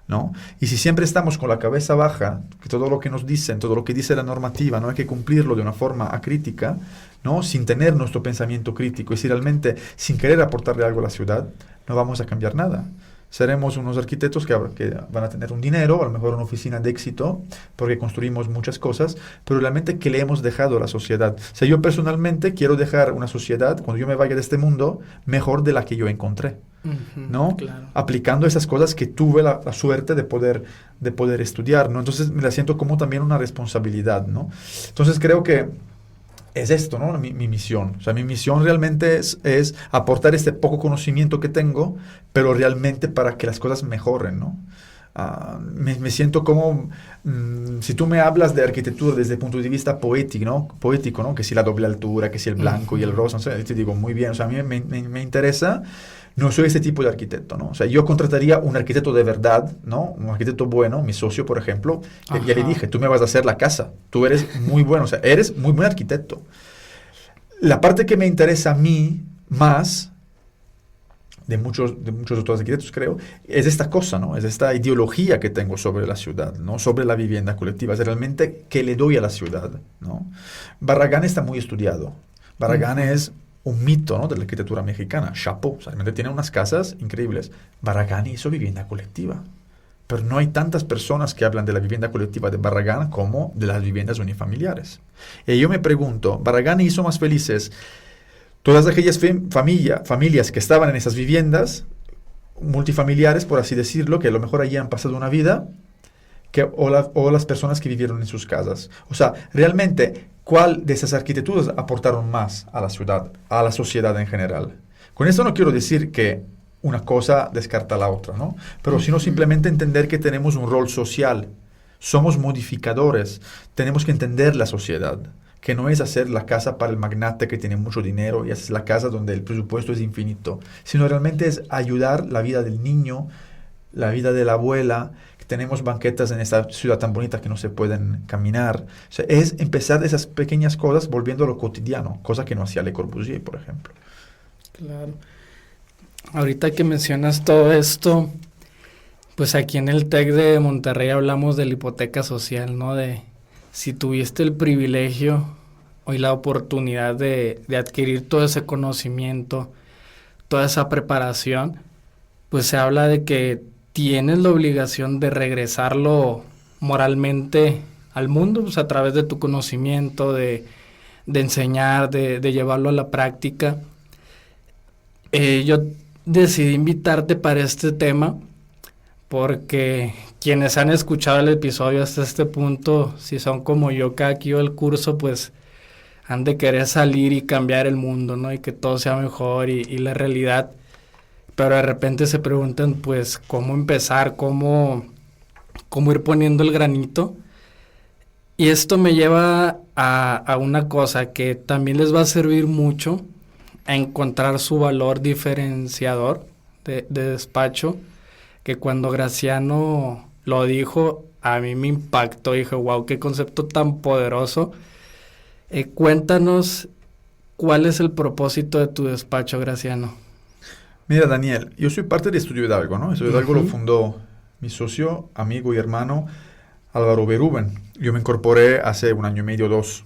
C: ¿no? Y si siempre estamos con la cabeza baja, que todo lo que nos dicen, todo lo que dice la normativa, no hay que cumplirlo de una forma acrítica, ¿no? Sin tener nuestro pensamiento crítico y si realmente sin querer aportarle algo a la ciudad, no vamos a cambiar nada. Seremos unos arquitectos que van a tener un dinero, a lo mejor una oficina de éxito, porque construimos muchas cosas, pero realmente ¿qué le hemos dejado a la sociedad? O sea, yo personalmente quiero dejar una sociedad, cuando yo me vaya de este mundo, mejor de la que yo encontré, ¿no?
A: Claro.
C: Aplicando esas cosas que tuve la suerte de poder estudiar, ¿no? Entonces me la siento como también una responsabilidad, ¿no? Entonces creo que es esto, ¿no? Mi misión. O sea, mi misión realmente es aportar este poco conocimiento que tengo, pero realmente para que las cosas mejoren, ¿no? Me siento como, si tú me hablas de arquitectura desde el punto de vista poético, ¿no? Que si la doble altura, que si el blanco y el rosa, no sé, te digo, muy bien. O sea, a mí me interesa. No soy ese tipo de arquitecto, ¿no? O sea, yo contrataría un arquitecto de verdad, ¿no? Un arquitecto bueno, mi socio, por ejemplo. Ya le dije, tú me vas a hacer la casa. Tú eres muy bueno, o sea, eres muy buen arquitecto. La parte que me interesa a mí más, de muchos otros arquitectos creo, es esta cosa, ¿no? Es esta ideología que tengo sobre la ciudad, ¿no? Sobre la vivienda colectiva. Es realmente qué le doy a la ciudad, ¿no? Barragán está muy estudiado. Barragán es un mito, ¿no? De la arquitectura mexicana. Chapeau, o sea, realmente tiene unas casas increíbles. Barragán hizo vivienda colectiva. Pero no hay tantas personas que hablan de la vivienda colectiva de Barragán como de las viviendas unifamiliares. Y yo me pregunto, ¿Barragán hizo más felices todas aquellas familias que estaban en esas viviendas multifamiliares, por así decirlo, que a lo mejor allí han pasado una vida, o las personas que vivieron en sus casas? O sea, realmente, ¿cuál de esas arquitecturas aportaron más a la ciudad, a la sociedad en general? Con esto no quiero decir que una cosa descarta la otra, ¿no? Pero sino simplemente entender que tenemos un rol social. Somos modificadores. Tenemos que entender la sociedad. Que no es hacer la casa para el magnate que tiene mucho dinero y hacer la casa donde el presupuesto es infinito, sino realmente es ayudar la vida del niño, la vida de la abuela, que tenemos banquetas en esta ciudad tan bonita que no se pueden caminar. O sea, es empezar de esas pequeñas cosas volviendo a lo cotidiano, cosa que no hacía Le Corbusier, por ejemplo.
A: Claro. Ahorita que mencionas todo esto, pues aquí en el TEC de Monterrey hablamos de la hipoteca social, ¿no? De si tuviste el privilegio y la oportunidad de adquirir todo ese conocimiento, toda esa preparación, pues se habla de que tienes la obligación de regresarlo moralmente al mundo, pues a través de tu conocimiento, de enseñar, de llevarlo a la práctica. Yo decidí invitarte para este tema porque quienes han escuchado el episodio hasta este punto, si son como yo que aquí el curso, pues han de querer salir y cambiar el mundo, ¿no? Y que todo sea mejor y la realidad. Pero de repente se preguntan, pues, ¿cómo empezar? ¿Cómo ir poniendo el granito? Y esto me lleva a una cosa que también les va a servir mucho a encontrar su valor diferenciador de despacho, que cuando Graciano lo dijo, a mí me impactó. Dije, wow, qué concepto tan poderoso. Cuéntanos, ¿cuál es el propósito de tu despacho, Graciano?
C: Mira, Daniel, yo soy parte de Estudio Hidalgo, ¿no? Estudio Hidalgo lo fundó mi socio, amigo y hermano Álvaro Berúben. Yo me incorporé hace 1 año y medio, 2.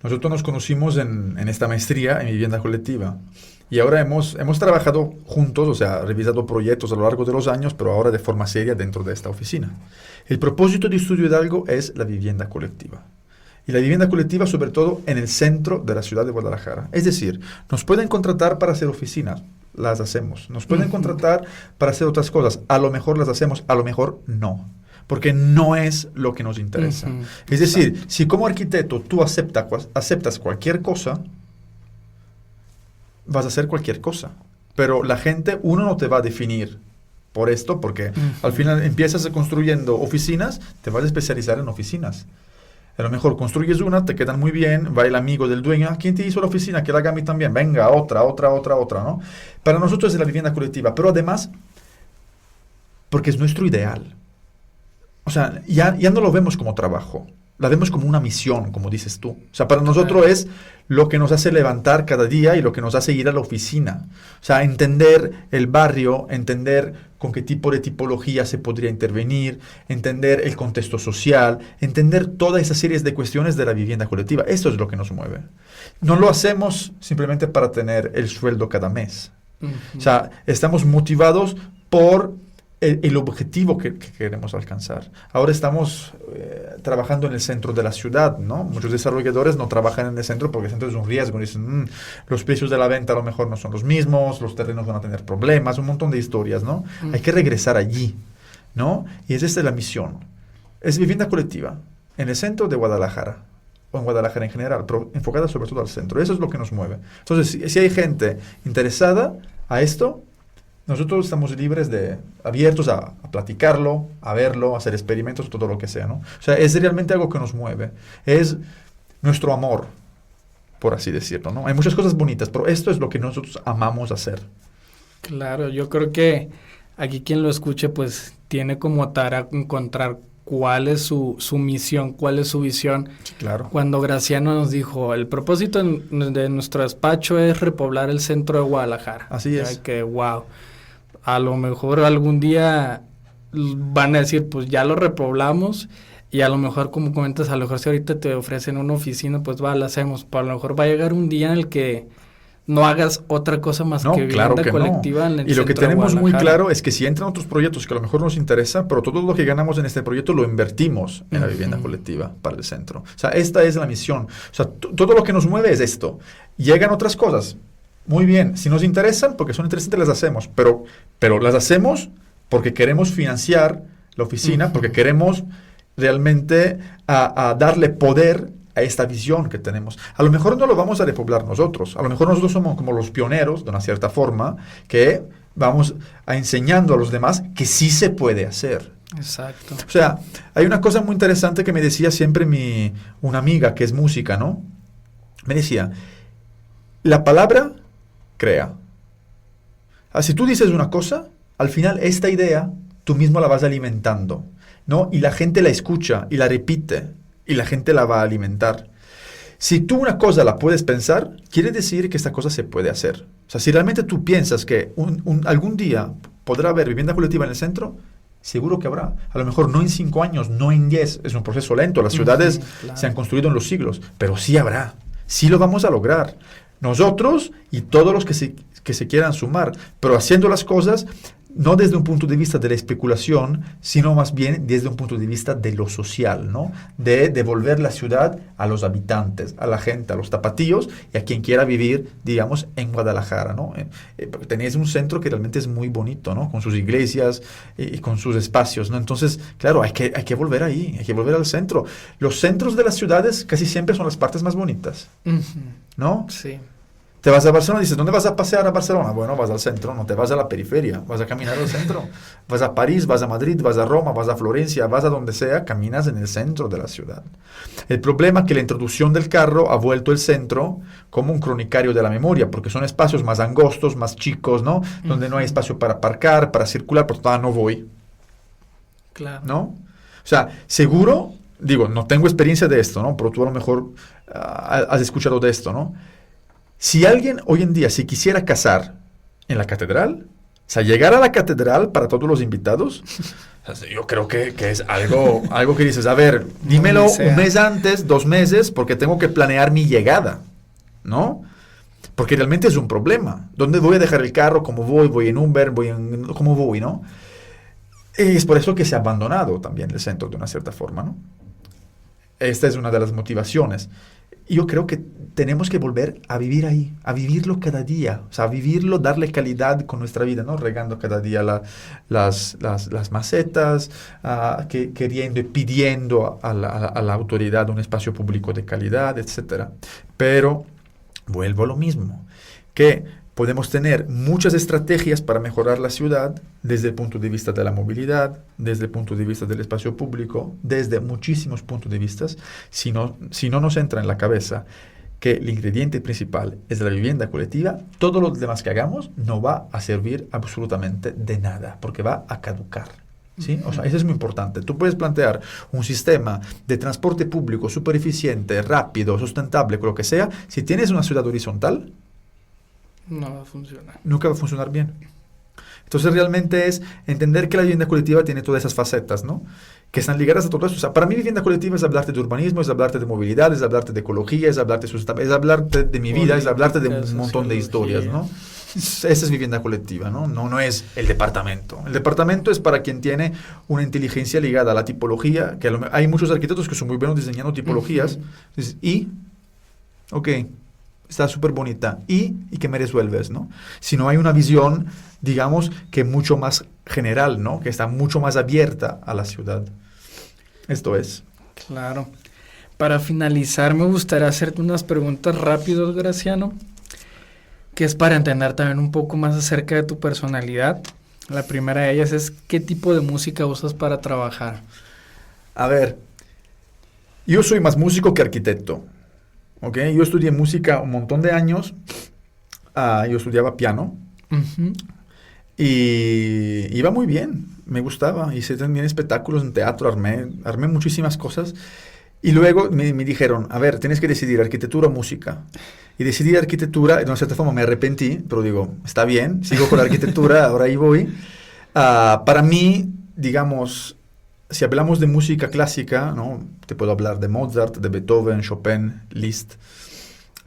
C: Nosotros nos conocimos en esta maestría en vivienda colectiva y ahora hemos trabajado juntos, o sea, revisado proyectos a lo largo de los años, pero ahora de forma seria dentro de esta oficina. El propósito de Estudio Hidalgo es la vivienda colectiva. Y la vivienda colectiva, sobre todo, en el centro de la ciudad de Guadalajara. Es decir, nos pueden contratar para hacer oficinas, las hacemos. Nos pueden contratar para hacer otras cosas, a lo mejor las hacemos, a lo mejor no. Porque no es lo que nos interesa. Es decir, si como arquitecto tú aceptas cualquier cosa, vas a hacer cualquier cosa. Pero la gente, uno no te va a definir por esto, porque al final empiezas construyendo oficinas, te vas a especializar en oficinas. A lo mejor construyes una, te quedan muy bien, va el amigo del dueño, ¿quién te hizo la oficina? Que la haga a mí también. Venga, otra, ¿no? Para nosotros es la vivienda colectiva, pero además, porque es nuestro ideal. O sea, ya no lo vemos como trabajo, la vemos como una misión, como dices tú. O sea, para nosotros es lo que nos hace levantar cada día y lo que nos hace ir a la oficina. O sea, entender el barrio, entender con qué tipo de tipología se podría intervenir, entender el contexto social, entender toda esa serie de cuestiones de la vivienda colectiva. Esto es lo que nos mueve. No lo hacemos simplemente para tener el sueldo cada mes. O sea, estamos motivados por el objetivo que queremos alcanzar. Ahora estamos trabajando en el centro de la ciudad, ¿no? Muchos desarrolladores no trabajan en el centro porque el centro es un riesgo. Dicen, los precios de la venta a lo mejor no son los mismos, los terrenos van a tener problemas, un montón de historias, ¿no? Hay que regresar allí, ¿no? Y esa es la misión. Es vivienda colectiva en el centro de Guadalajara, o en Guadalajara en general, pero enfocada sobre todo al centro. Eso es lo que nos mueve. Entonces, si hay gente interesada a esto, nosotros estamos abiertos a platicarlo, a verlo, a hacer experimentos, todo lo que sea, ¿no? O sea, es realmente algo que nos mueve. Es nuestro amor, por así decirlo, ¿no? Hay muchas cosas bonitas, pero esto es lo que nosotros amamos hacer.
A: Claro, yo creo que aquí quien lo escuche, pues, tiene como tarea encontrar cuál es su misión, cuál es su visión.
C: Sí, claro.
A: Cuando Graciano nos dijo, el propósito de nuestro despacho es repoblar el centro de Guadalajara.
C: Así es.
A: Que, wow. A lo mejor algún día van a decir, pues ya lo repoblamos y a lo mejor, como comentas, a lo mejor si ahorita te ofrecen una oficina, pues va, la hacemos. Pero a lo mejor va a llegar un día en el que no hagas otra cosa más que vivienda colectiva en el
C: Y lo que
A: centro de
C: tenemos muy
A: Guadalajara.
C: claro es que si entran otros proyectos que a lo mejor nos interesan, pero todo lo que ganamos en este proyecto lo invertimos en la vivienda colectiva para el centro. O sea, esta es la misión. O sea, todo lo que nos mueve es esto. Llegan otras cosas. Muy bien, si nos interesan, porque son interesantes, las hacemos. Pero las hacemos porque queremos financiar la oficina, porque queremos realmente a darle poder a esta visión que tenemos. A lo mejor no lo vamos a repoblar nosotros. A lo mejor nosotros somos como los pioneros, de una cierta forma, que vamos a enseñando a los demás que sí se puede hacer.
A: Exacto.
C: O sea, hay una cosa muy interesante que me decía siempre una amiga que es música, ¿no? Me decía, la palabra crea. Si tú dices una cosa, al final esta idea tú mismo la vas alimentando, ¿no? Y la gente la escucha y la repite y la gente la va a alimentar. Si tú una cosa la puedes pensar, quiere decir que esta cosa se puede hacer. O sea, si realmente tú piensas que algún día podrá haber vivienda colectiva en el centro, seguro que habrá. A lo mejor no en 5 años, no en 10. Es un proceso lento. Las ciudades se han construido en los siglos. Pero sí habrá. Sí lo vamos a lograr. Nosotros y todos los que se quieran sumar. Pero haciendo las cosas no desde un punto de vista de la especulación, sino más bien desde un punto de vista de lo social, ¿no? De devolver la ciudad a los habitantes, a la gente, a los tapatíos y a quien quiera vivir, digamos, en Guadalajara, ¿no? Tenéis un centro que realmente es muy bonito, ¿no? Con sus iglesias y con sus espacios, ¿no? Entonces, claro, hay que volver ahí, hay que volver al centro. Los centros de las ciudades casi siempre son las partes más bonitas, ¿no?
A: Sí.
C: Te vas a Barcelona y dices, ¿dónde vas a pasear a Barcelona? Bueno, vas al centro, no te vas a la periferia, vas a caminar al centro. Vas a París, vas a Madrid, vas a Roma, vas a Florencia, vas a donde sea, caminas en el centro de la ciudad. El problema es que la introducción del carro ha vuelto el centro como un cronicario de la memoria, porque son espacios más angostos, más chicos, ¿no? Donde no hay espacio para aparcar, para circular, por tanto, no voy.
A: Claro.
C: ¿No? O sea, seguro, digo, no tengo experiencia de esto, ¿no? Pero tú a lo mejor has escuchado de esto, ¿no? Si alguien hoy en día se quisiera casar en la catedral, o sea, llegar a la catedral para todos los invitados, o sea, yo creo que es algo que dices, a ver, dímelo un mes antes, 2 meses, porque tengo que planear mi llegada, ¿no? Porque realmente es un problema. ¿Dónde voy a dejar el carro? ¿Cómo voy? ¿Voy en Uber? ¿Cómo voy, no? Es por eso que se ha abandonado también el centro de una cierta forma, ¿no? Esta es una de las motivaciones. Yo creo que tenemos que volver a vivir ahí, a vivirlo cada día, o sea, a vivirlo, darle calidad con nuestra vida, ¿no? Regando cada día las macetas, queriendo y pidiendo a la autoridad un espacio público de calidad, etc. Pero vuelvo a lo mismo, que podemos tener muchas estrategias para mejorar la ciudad desde el punto de vista de la movilidad, desde el punto de vista del espacio público, desde muchísimos puntos de vista. Si no nos entra en la cabeza que el ingrediente principal es la vivienda colectiva, todo lo demás que hagamos no va a servir absolutamente de nada, porque va a caducar. ¿Sí? O sea, eso es muy importante. Tú puedes plantear un sistema de transporte público súper eficiente, rápido, sustentable, con lo que sea. Si tienes una ciudad horizontal,
A: no va a funcionar.
C: Nunca va a funcionar bien. Entonces realmente es entender que la vivienda colectiva tiene todas esas facetas, ¿no? Que están ligadas a todo eso. O sea, para mí vivienda colectiva es hablarte de urbanismo, es hablarte de movilidad, es hablarte de ecología, es hablarte de sustentabilidad, es hablarte de mi vida, es hablarte de un montón de historias, ¿no? Esa es vivienda colectiva, ¿no? No es el departamento. El departamento es para quien tiene una inteligencia ligada a la tipología, que hay muchos arquitectos que son muy buenos diseñando tipologías. Entonces, ok, está súper bonita. ¿Y qué me resuelves, no? Si no hay una visión, digamos, que mucho más general, ¿no? Que está mucho más abierta a la ciudad. Esto es.
A: Claro. Para finalizar, me gustaría hacerte unas preguntas rápidas, Graciano, que es para entender también un poco más acerca de tu personalidad. La primera de ellas es, ¿qué tipo de música usas para trabajar?
C: A ver, yo soy más músico que arquitecto. Okay, yo estudié música un montón de años, yo estudiaba piano y iba muy bien, me gustaba, hice también espectáculos en teatro, armé muchísimas cosas y luego me dijeron, a ver, tienes que decidir arquitectura o música. Y decidí arquitectura, de una cierta forma me arrepentí, pero digo, está bien, sigo con la arquitectura, ahora ahí voy. Para mí, digamos, si hablamos de música clásica, ¿no? Te puedo hablar de Mozart, de Beethoven, Chopin, Liszt,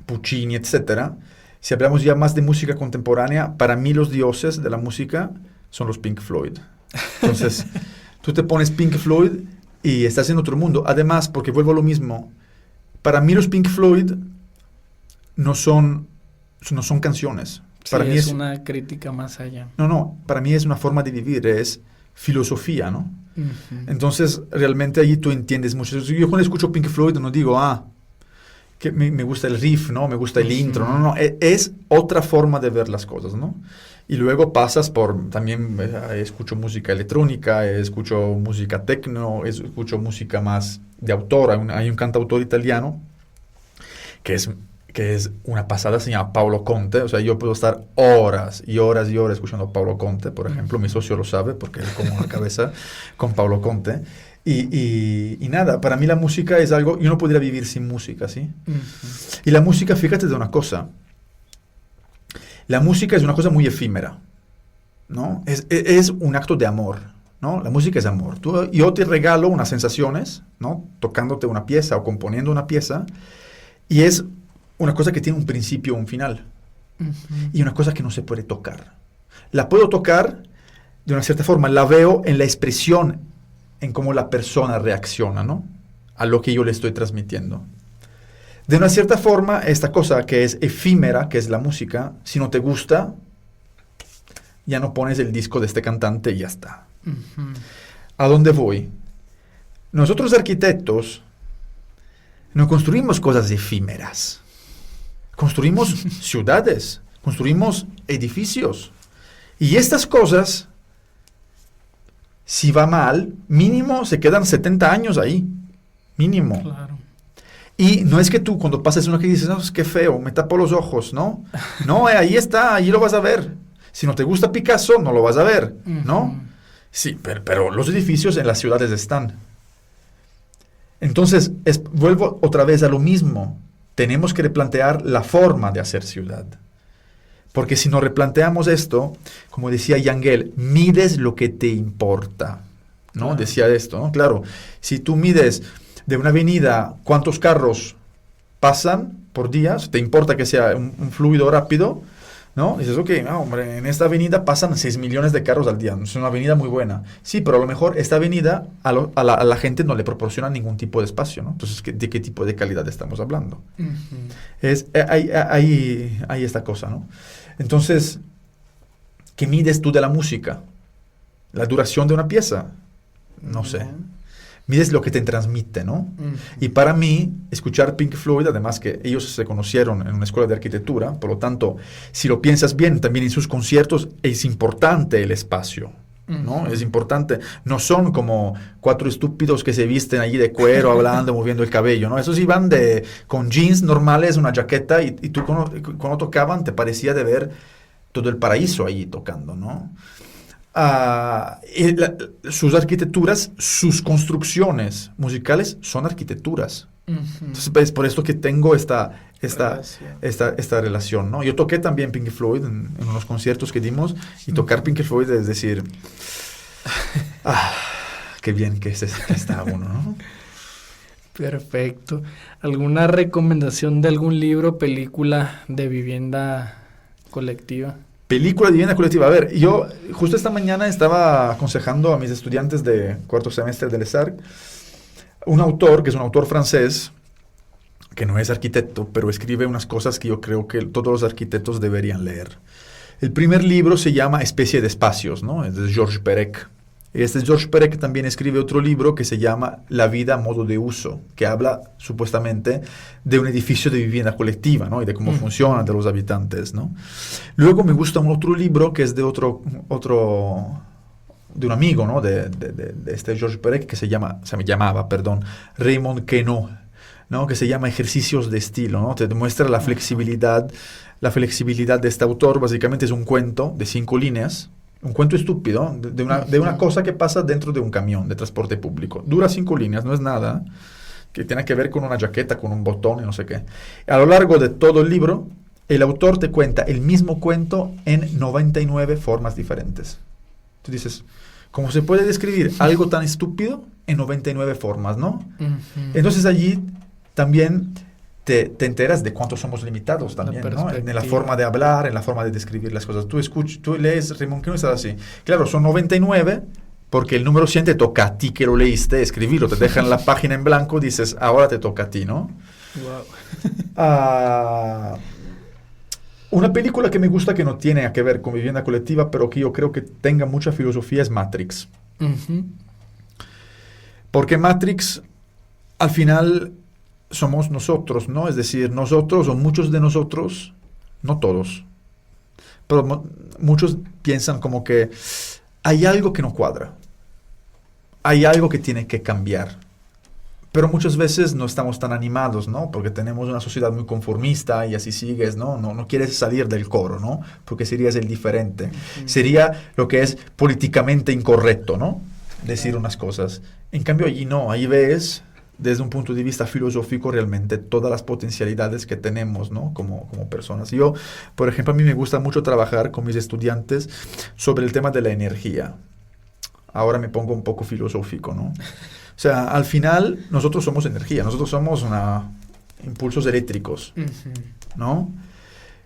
C: Puccini, etc. Si hablamos ya más de música contemporánea, para mí los dioses de la música son los Pink Floyd. Entonces, tú te pones Pink Floyd y estás en otro mundo. Además, porque vuelvo a lo mismo, para mí los Pink Floyd no son canciones.
A: Sí,
C: para mí
A: es una crítica más allá.
C: No, para mí es una forma de vivir, es filosofía, ¿no? Entonces, realmente allí tú entiendes mucho. Yo cuando escucho Pink Floyd no digo, que me gusta el riff, ¿no? Me gusta el intro. No, es otra forma de ver las cosas, ¿no? Y luego pasas por, también escucho música electrónica, escucho música techno, escucho música más de autor. Hay un cantautor italiano que es una pasada, se llama Paolo Conte. O sea, yo puedo estar horas y horas y horas escuchando a Paolo Conte, por ejemplo. Mi socio lo sabe porque él como una cabeza con Paolo Conte. Y nada, para mí la música es algo, yo no podría vivir sin música, ¿sí? Y la música, fíjate de una cosa, la música es una cosa muy efímera, ¿no? Es un acto de amor, ¿no? La música es amor. Yo te regalo unas sensaciones, ¿no? Tocándote una pieza o componiendo una pieza, y es una cosa que tiene un principio o un final. Y una cosa que no se puede tocar. La puedo tocar de una cierta forma, la veo en la expresión, en cómo la persona reacciona, ¿no? A lo que yo le estoy transmitiendo. De una cierta forma, esta cosa que es efímera, que es la música, si no te gusta, ya no pones el disco de este cantante y ya está.
A: Ujú.
C: ¿A dónde voy? Nosotros arquitectos no construimos cosas efímeras. Construimos ciudades, construimos edificios. Y estas cosas, si va mal, mínimo se quedan 70 años ahí. Mínimo.
A: Claro.
C: Y no es que tú cuando pasas uno que dices, no, es que feo, me tapo los ojos, ¿no? No, ahí está, ahí lo vas a ver. Si no te gusta Picasso, no lo vas a ver, ¿no?
A: Ujú.
C: Sí, pero los edificios en las ciudades están. Entonces, vuelvo otra vez a lo mismo. Tenemos que replantear la forma de hacer ciudad. Porque si no replanteamos esto, como decía Yangel, mides lo que te importa, ¿no?
A: Claro.
C: Decía esto, ¿no? Claro, si tú mides de una avenida cuántos carros pasan por día, si te importa que sea un fluido rápido, ¿no? Dices, ok, no, hombre, en esta avenida pasan 6 millones de carros al día, es una avenida muy buena. Sí, pero a lo mejor esta avenida a la gente no le proporciona ningún tipo de espacio, ¿no? Entonces, ¿de qué tipo de calidad estamos hablando?
A: Ujú.
C: Hay esta cosa, ¿no? Entonces, ¿qué mides tú de la música? ¿La duración de una pieza? No sé. Mides lo que te transmite, ¿no?
A: Ujú.
C: Y para mí, escuchar Pink Floyd, además que ellos se conocieron en una escuela de arquitectura, por lo tanto, si lo piensas bien, también en sus conciertos es importante el espacio, ¿no?
A: Ujú.
C: Es importante. No son como 4 estúpidos que se visten allí de cuero, hablando, moviendo el cabello, ¿no? Esos iban con jeans normales, una jaqueta, y tú cuando tocaban te parecía de ver todo el paraíso allí tocando, ¿no? Sus arquitecturas, sus construcciones musicales son arquitecturas.
A: Ujú.
C: Entonces es por esto que tengo esta
A: Relación.
C: relación, ¿no? Yo toqué también Pink Floyd en unos conciertos que dimos, y tocar Pink Floyd es decir, qué bien que está uno, ¿no?
A: Perfecto. ¿Alguna recomendación de algún libro, película de vivienda colectiva?
C: Película de vivienda colectiva. A ver, yo justo esta mañana estaba aconsejando a mis estudiantes de cuarto semestre del ESARC un autor, que es un autor francés, que no es arquitecto, pero escribe unas cosas que yo creo que todos los arquitectos deberían leer. El primer libro se llama Especie de espacios, ¿no? Es de Georges Perec. Georges Perec también escribe otro libro que se llama La vida a modo de uso, que habla supuestamente de un edificio de vivienda colectiva, ¿no? Y de cómo funciona, de los habitantes, ¿no? Luego me gusta un otro libro que es de de un amigo, ¿no? De este Georges Perec, que se llamaba, Raymond Queneau, ¿no? Que se llama Ejercicios de estilo, ¿no? Te demuestra la flexibilidad de este autor. Básicamente es un cuento de 5 líneas, un cuento estúpido, de una cosa que pasa dentro de un camión de transporte público. Dura 5 líneas, no es nada, que tiene que ver con una jaqueta, con un botón y no sé qué. A lo largo de todo el libro, el autor te cuenta el mismo cuento en 99 formas diferentes. Tú dices, ¿cómo se puede describir algo tan estúpido en 99 formas, no?
A: Ujú.
C: Entonces allí también te enteras de cuánto somos limitados también, ¿no? En la
A: perspectiva.
C: forma de hablar, en la forma de describir las cosas. Tú lees Raymond Queneau y estás así. Claro, son 99 porque el número 100 te toca a ti que lo leíste escribirlo. Te dejan la página en blanco, dices, ahora te toca a ti, ¿no?
A: Wow.
C: Una película que me gusta que no tiene que ver con vivienda colectiva, pero que yo creo que tenga mucha filosofía es Matrix.
A: Ujú.
C: Porque Matrix, al final, somos nosotros, ¿no? Es decir, nosotros o muchos de nosotros, no todos, pero muchos piensan como que hay algo que no cuadra. Hay algo que tiene que cambiar. Pero muchas veces no estamos tan animados, ¿no? Porque tenemos una sociedad muy conformista y así sigues, ¿no? No quieres salir del coro, ¿no? Porque serías el diferente. Sería lo que es políticamente incorrecto, ¿no? Decir unas cosas. En cambio, allí no. Ahí ves, desde un punto de vista filosófico, realmente todas las potencialidades que tenemos, ¿no? Como personas. Yo, por ejemplo, a mí me gusta mucho trabajar con mis estudiantes sobre el tema de la energía. Ahora me pongo un poco filosófico, ¿no? O sea, al final nosotros somos energía, nosotros somos impulsos eléctricos,
A: Ujú.
C: ¿no?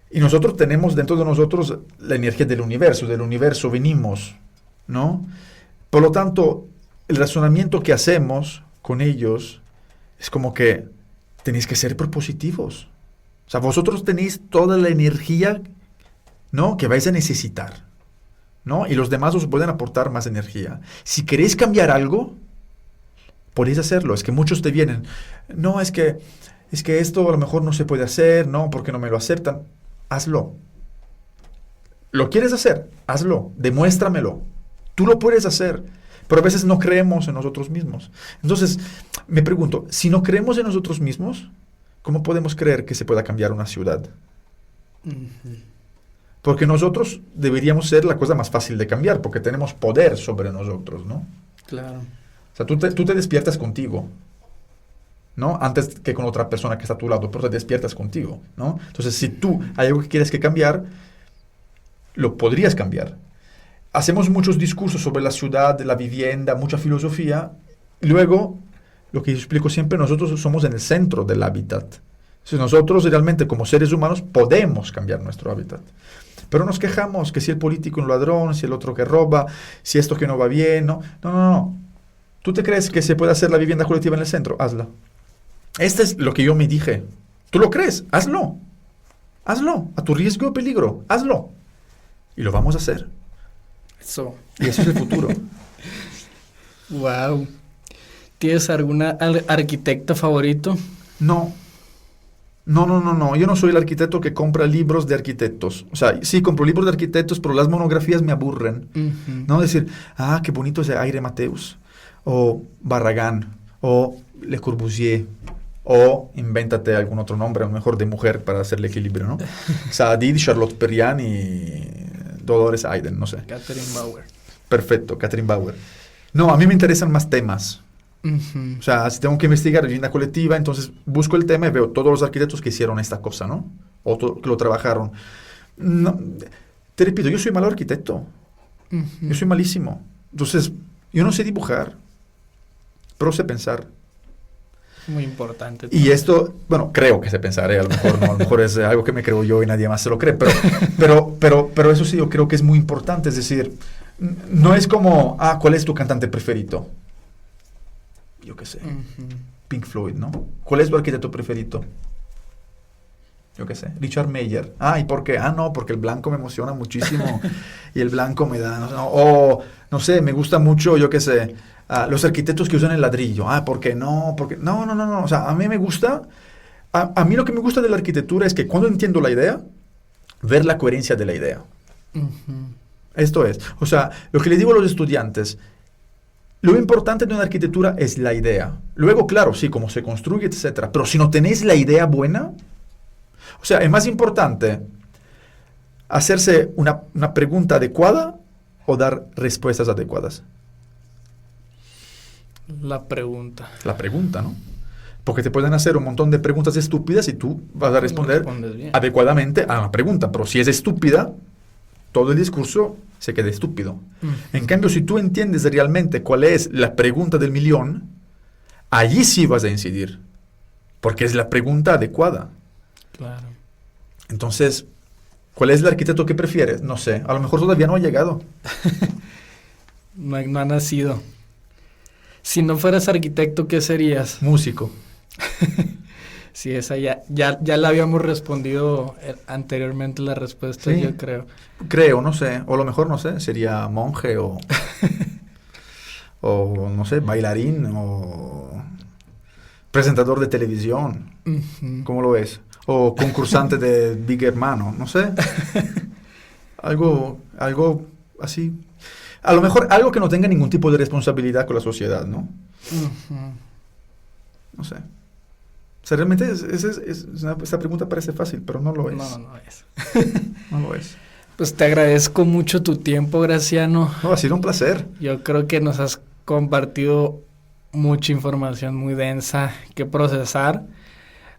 C: Y nosotros tenemos dentro de nosotros la energía del universo venimos ¿no? Por lo tanto, el razonamiento que hacemos con ellos es como que tenéis que ser propositivos. O sea, vosotros tenéis toda la energía, ¿no?, que vais a necesitar, ¿no? Y los demás os pueden aportar más energía. Si queréis cambiar algo, podéis hacerlo. Es que muchos te vienen, no, es que esto a lo mejor no se puede hacer, no, porque no me lo aceptan. Hazlo. ¿Lo quieres hacer? Hazlo. Demuéstramelo. Tú lo puedes hacer. Pero a veces no creemos en nosotros mismos. Entonces, me pregunto, si no creemos en nosotros mismos, ¿cómo podemos creer que se pueda cambiar una ciudad? Porque nosotros deberíamos ser la cosa más fácil de cambiar, porque tenemos poder sobre nosotros, ¿no?
A: Claro.
C: O sea, tú te despiertas contigo, ¿no? Antes que con otra persona que está a tu lado, pero te despiertas contigo, ¿no? Entonces, si tú hay algo que quieres que cambiar, lo podrías cambiar. Hacemos muchos discursos sobre la ciudad, la vivienda, mucha filosofía. Y luego, lo que yo explico siempre, nosotros somos en el centro del hábitat. Si nosotros realmente como seres humanos podemos cambiar nuestro hábitat. Pero nos quejamos que si el político es un ladrón, si el otro que roba, si esto que no va bien, no. No. ¿Tú te crees que se puede hacer la vivienda colectiva en el centro? Hazla. Este es lo que yo me dije. ¿Tú lo crees? Hazlo. Hazlo. A tu riesgo y peligro. Hazlo. Y lo vamos a hacer.
A: Eso.
C: Y eso es el futuro.
A: Wow. ¿Tienes alguna arquitecto favorito?
C: No. Yo no soy el arquitecto que compra libros de arquitectos. O sea, sí, compro libros de arquitectos, pero las monografías me aburren. No decir, qué bonito ese Aire Mateus, o Barragán, o Le Corbusier, o invéntate algún otro nombre, a lo mejor de mujer para hacerle equilibrio, ¿no? Saadid, Charlotte Perriand y Dolores Aiden, no sé.
A: Catherine Bauer.
C: Perfecto, Catherine Bauer. No, a mí me interesan más temas. O sea, si tengo que investigar vivienda colectiva, entonces busco el tema y veo todos los arquitectos que hicieron esta cosa, ¿no? O que lo trabajaron. No, te repito, yo soy malo arquitecto. Yo soy malísimo. Entonces, yo no sé dibujar, pero sé pensar.
A: Muy importante.
C: Y esto, bueno, creo que sé pensar, a lo mejor no, a lo mejor es algo que me creo yo y nadie más se lo cree, pero eso sí yo creo que es muy importante, es decir, no es como, ¿cuál es tu cantante preferido? Yo qué sé, Pink Floyd, ¿no? ¿Cuál es tu arquitecto preferido? Yo qué sé, Richard Meier. ¿Y por qué? No, porque el blanco me emociona muchísimo y el blanco me da, no sé, me gusta mucho, yo qué sé, los arquitectos que usan el ladrillo. ¿Por qué no? Porque no, o sea, a mí me gusta, a mí lo que me gusta de la arquitectura es que cuando entiendo la idea, ver la coherencia de la idea. Esto es, o sea, lo que le digo a los estudiantes, lo importante de una arquitectura es la idea. Luego, claro, sí, cómo se construye, etcétera. Pero si no tenéis la idea buena, o sea, es más importante hacerse una pregunta adecuada o dar respuestas adecuadas.
A: La pregunta.
C: La pregunta, ¿no? Porque te pueden hacer un montón de preguntas estúpidas y tú vas a responder adecuadamente a la pregunta. Pero si es estúpida, todo el discurso se queda estúpido. En cambio, si tú entiendes realmente cuál es la pregunta del millón, allí sí vas a incidir. Porque es la pregunta adecuada.
A: Claro.
C: Entonces, ¿cuál es el arquitecto que prefieres? No sé. A lo mejor todavía no ha llegado.
A: No ha nacido. Si no fueras arquitecto, ¿qué serías?
C: Músico.
A: Sí, esa ya la habíamos respondido anteriormente la respuesta,
C: sí,
A: yo creo.
C: Creo, no sé. O a lo mejor, no sé, sería monje o no sé, bailarín o presentador de televisión. ¿Cómo lo ves? O concursante de Big Hermano, no sé. Algo así. A lo mejor algo que no tenga ningún tipo de responsabilidad con la sociedad, ¿no? No sé. O sea, realmente esta pregunta parece fácil, pero no lo es.
A: No es.
C: No lo es.
A: Pues te agradezco mucho tu tiempo, Graciano.
C: No, ha sido un placer.
A: Yo creo que nos has compartido mucha información muy densa que procesar.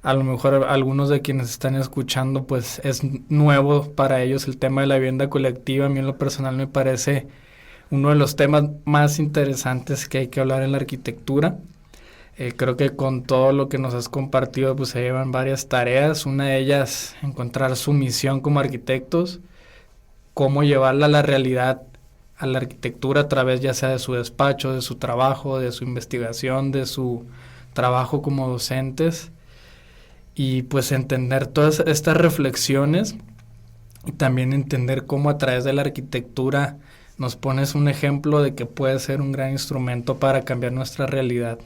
A: A lo mejor algunos de quienes están escuchando, pues es nuevo para ellos el tema de la vivienda colectiva. A mí en lo personal me parece uno de los temas más interesantes que hay que hablar en la arquitectura. Creo que con todo lo que nos has compartido, pues se llevan varias tareas. Una de ellas, encontrar su misión como arquitectos, cómo llevarla a la realidad a la arquitectura a través ya sea de su despacho, de su trabajo, de su investigación, de su trabajo como docentes, y pues entender todas estas reflexiones y también entender cómo a través de la arquitectura nos pones un ejemplo de que puede ser un gran instrumento para cambiar nuestra realidad.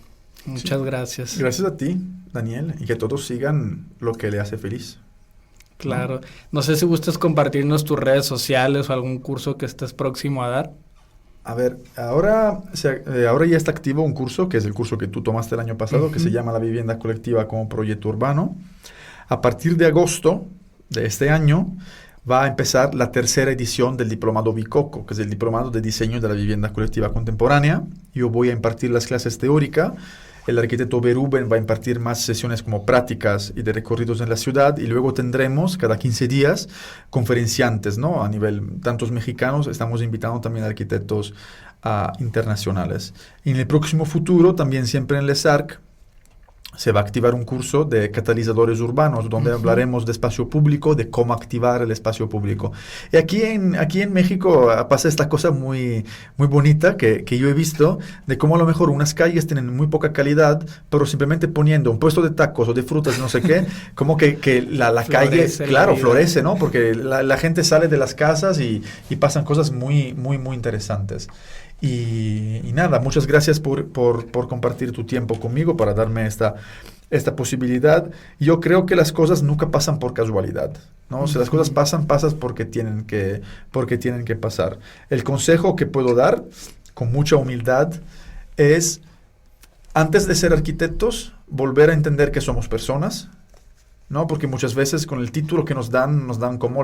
A: Muchas gracias.
C: Gracias a ti, Daniel, y que todos sigan lo que le hace feliz.
A: Claro. No sé si gustas compartirnos tus redes sociales o algún curso que estés próximo a dar.
C: A ver, ahora ya está activo un curso, que es el curso que tú tomaste el año pasado, que se llama La Vivienda Colectiva como Proyecto Urbano. A partir de agosto de este año va a empezar la tercera edición del Diplomado Bicoco, que es el Diplomado de Diseño de la Vivienda Colectiva Contemporánea. Yo voy a impartir las clases teóricas. El arquitecto Beruben va a impartir más sesiones como prácticas y de recorridos en la ciudad, y luego tendremos cada 15 días conferenciantes, ¿no? A nivel tantos mexicanos, estamos invitando también a arquitectos internacionales. Y en el próximo futuro, también siempre en Les Arc, se va a activar un curso de catalizadores urbanos, donde hablaremos de espacio público, de cómo activar el espacio público. Y aquí en México pasa esta cosa muy, muy bonita que yo he visto, de cómo a lo mejor unas calles tienen muy poca calidad, pero simplemente poniendo un puesto de tacos o de frutas, no sé qué, como que la calle, claro, florece, ¿no? Porque la gente sale de las casas y pasan cosas muy, muy, muy interesantes. Y nada, muchas gracias por compartir tu tiempo conmigo, para darme esta posibilidad. Yo creo que las cosas nunca pasan por casualidad, ¿no? O sea, las cosas pasan porque tienen que pasar. El consejo que puedo dar, con mucha humildad, es, antes de ser arquitectos, volver a entender que somos personas, ¿no? Porque muchas veces con el título que nos dan como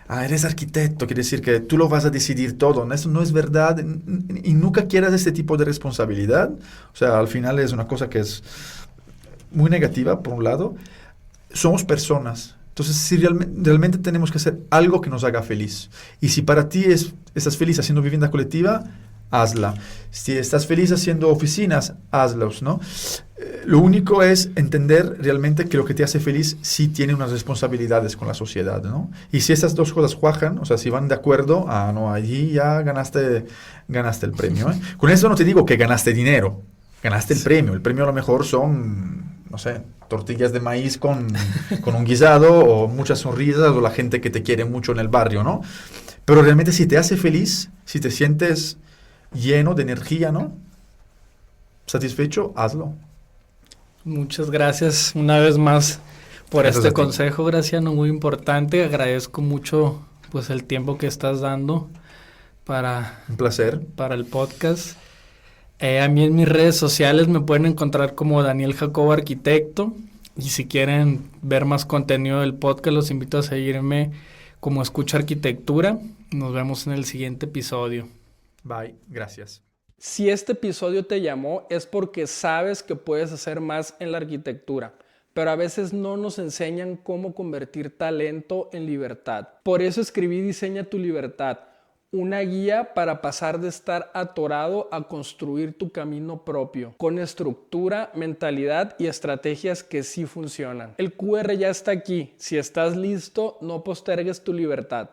C: eres arquitecto, quiere decir que tú lo vas a decidir todo. Eso no es verdad, y nunca quieras este tipo de responsabilidad. O sea, al final es una cosa que es muy negativa, por un lado. Somos personas. Entonces, si realmente tenemos que hacer algo que nos haga feliz. Y si para ti estás feliz haciendo vivienda colectiva, hazla. Si estás feliz haciendo oficinas, hazlos, ¿no? Lo único es entender realmente que lo que te hace feliz sí tiene unas responsabilidades con la sociedad, ¿no? Y si estas dos cosas cuajan, o sea, si van de acuerdo, no, allí ya ganaste el premio, ¿eh? Con eso no te digo que ganaste dinero, ganaste el premio. El premio a lo mejor son, no sé, tortillas de maíz con un guisado, o muchas sonrisas, o la gente que te quiere mucho en el barrio, ¿no? Pero realmente si te hace feliz, si te sientes lleno de energía, ¿no? Satisfecho, hazlo.
A: Muchas gracias una vez más por
C: Gracias
A: este
C: a ti.
A: consejo, Graciano, muy importante. Agradezco mucho pues el tiempo que estás dando
C: Un placer.
A: para el podcast. A mí en mis redes sociales me pueden encontrar como Daniel Jacobo Arquitecto, y si quieren ver más contenido del podcast, los invito a seguirme como Escucha Arquitectura. Nos vemos en el siguiente episodio.
C: Bye, gracias.
A: Si este episodio te llamó, es porque sabes que puedes hacer más en la arquitectura, pero a veces no nos enseñan cómo convertir talento en libertad. Por eso escribí Diseña tu Libertad, una guía para pasar de estar atorado a construir tu camino propio, con estructura, mentalidad y estrategias que sí funcionan. El QR ya está aquí. Si estás listo, no postergues tu libertad.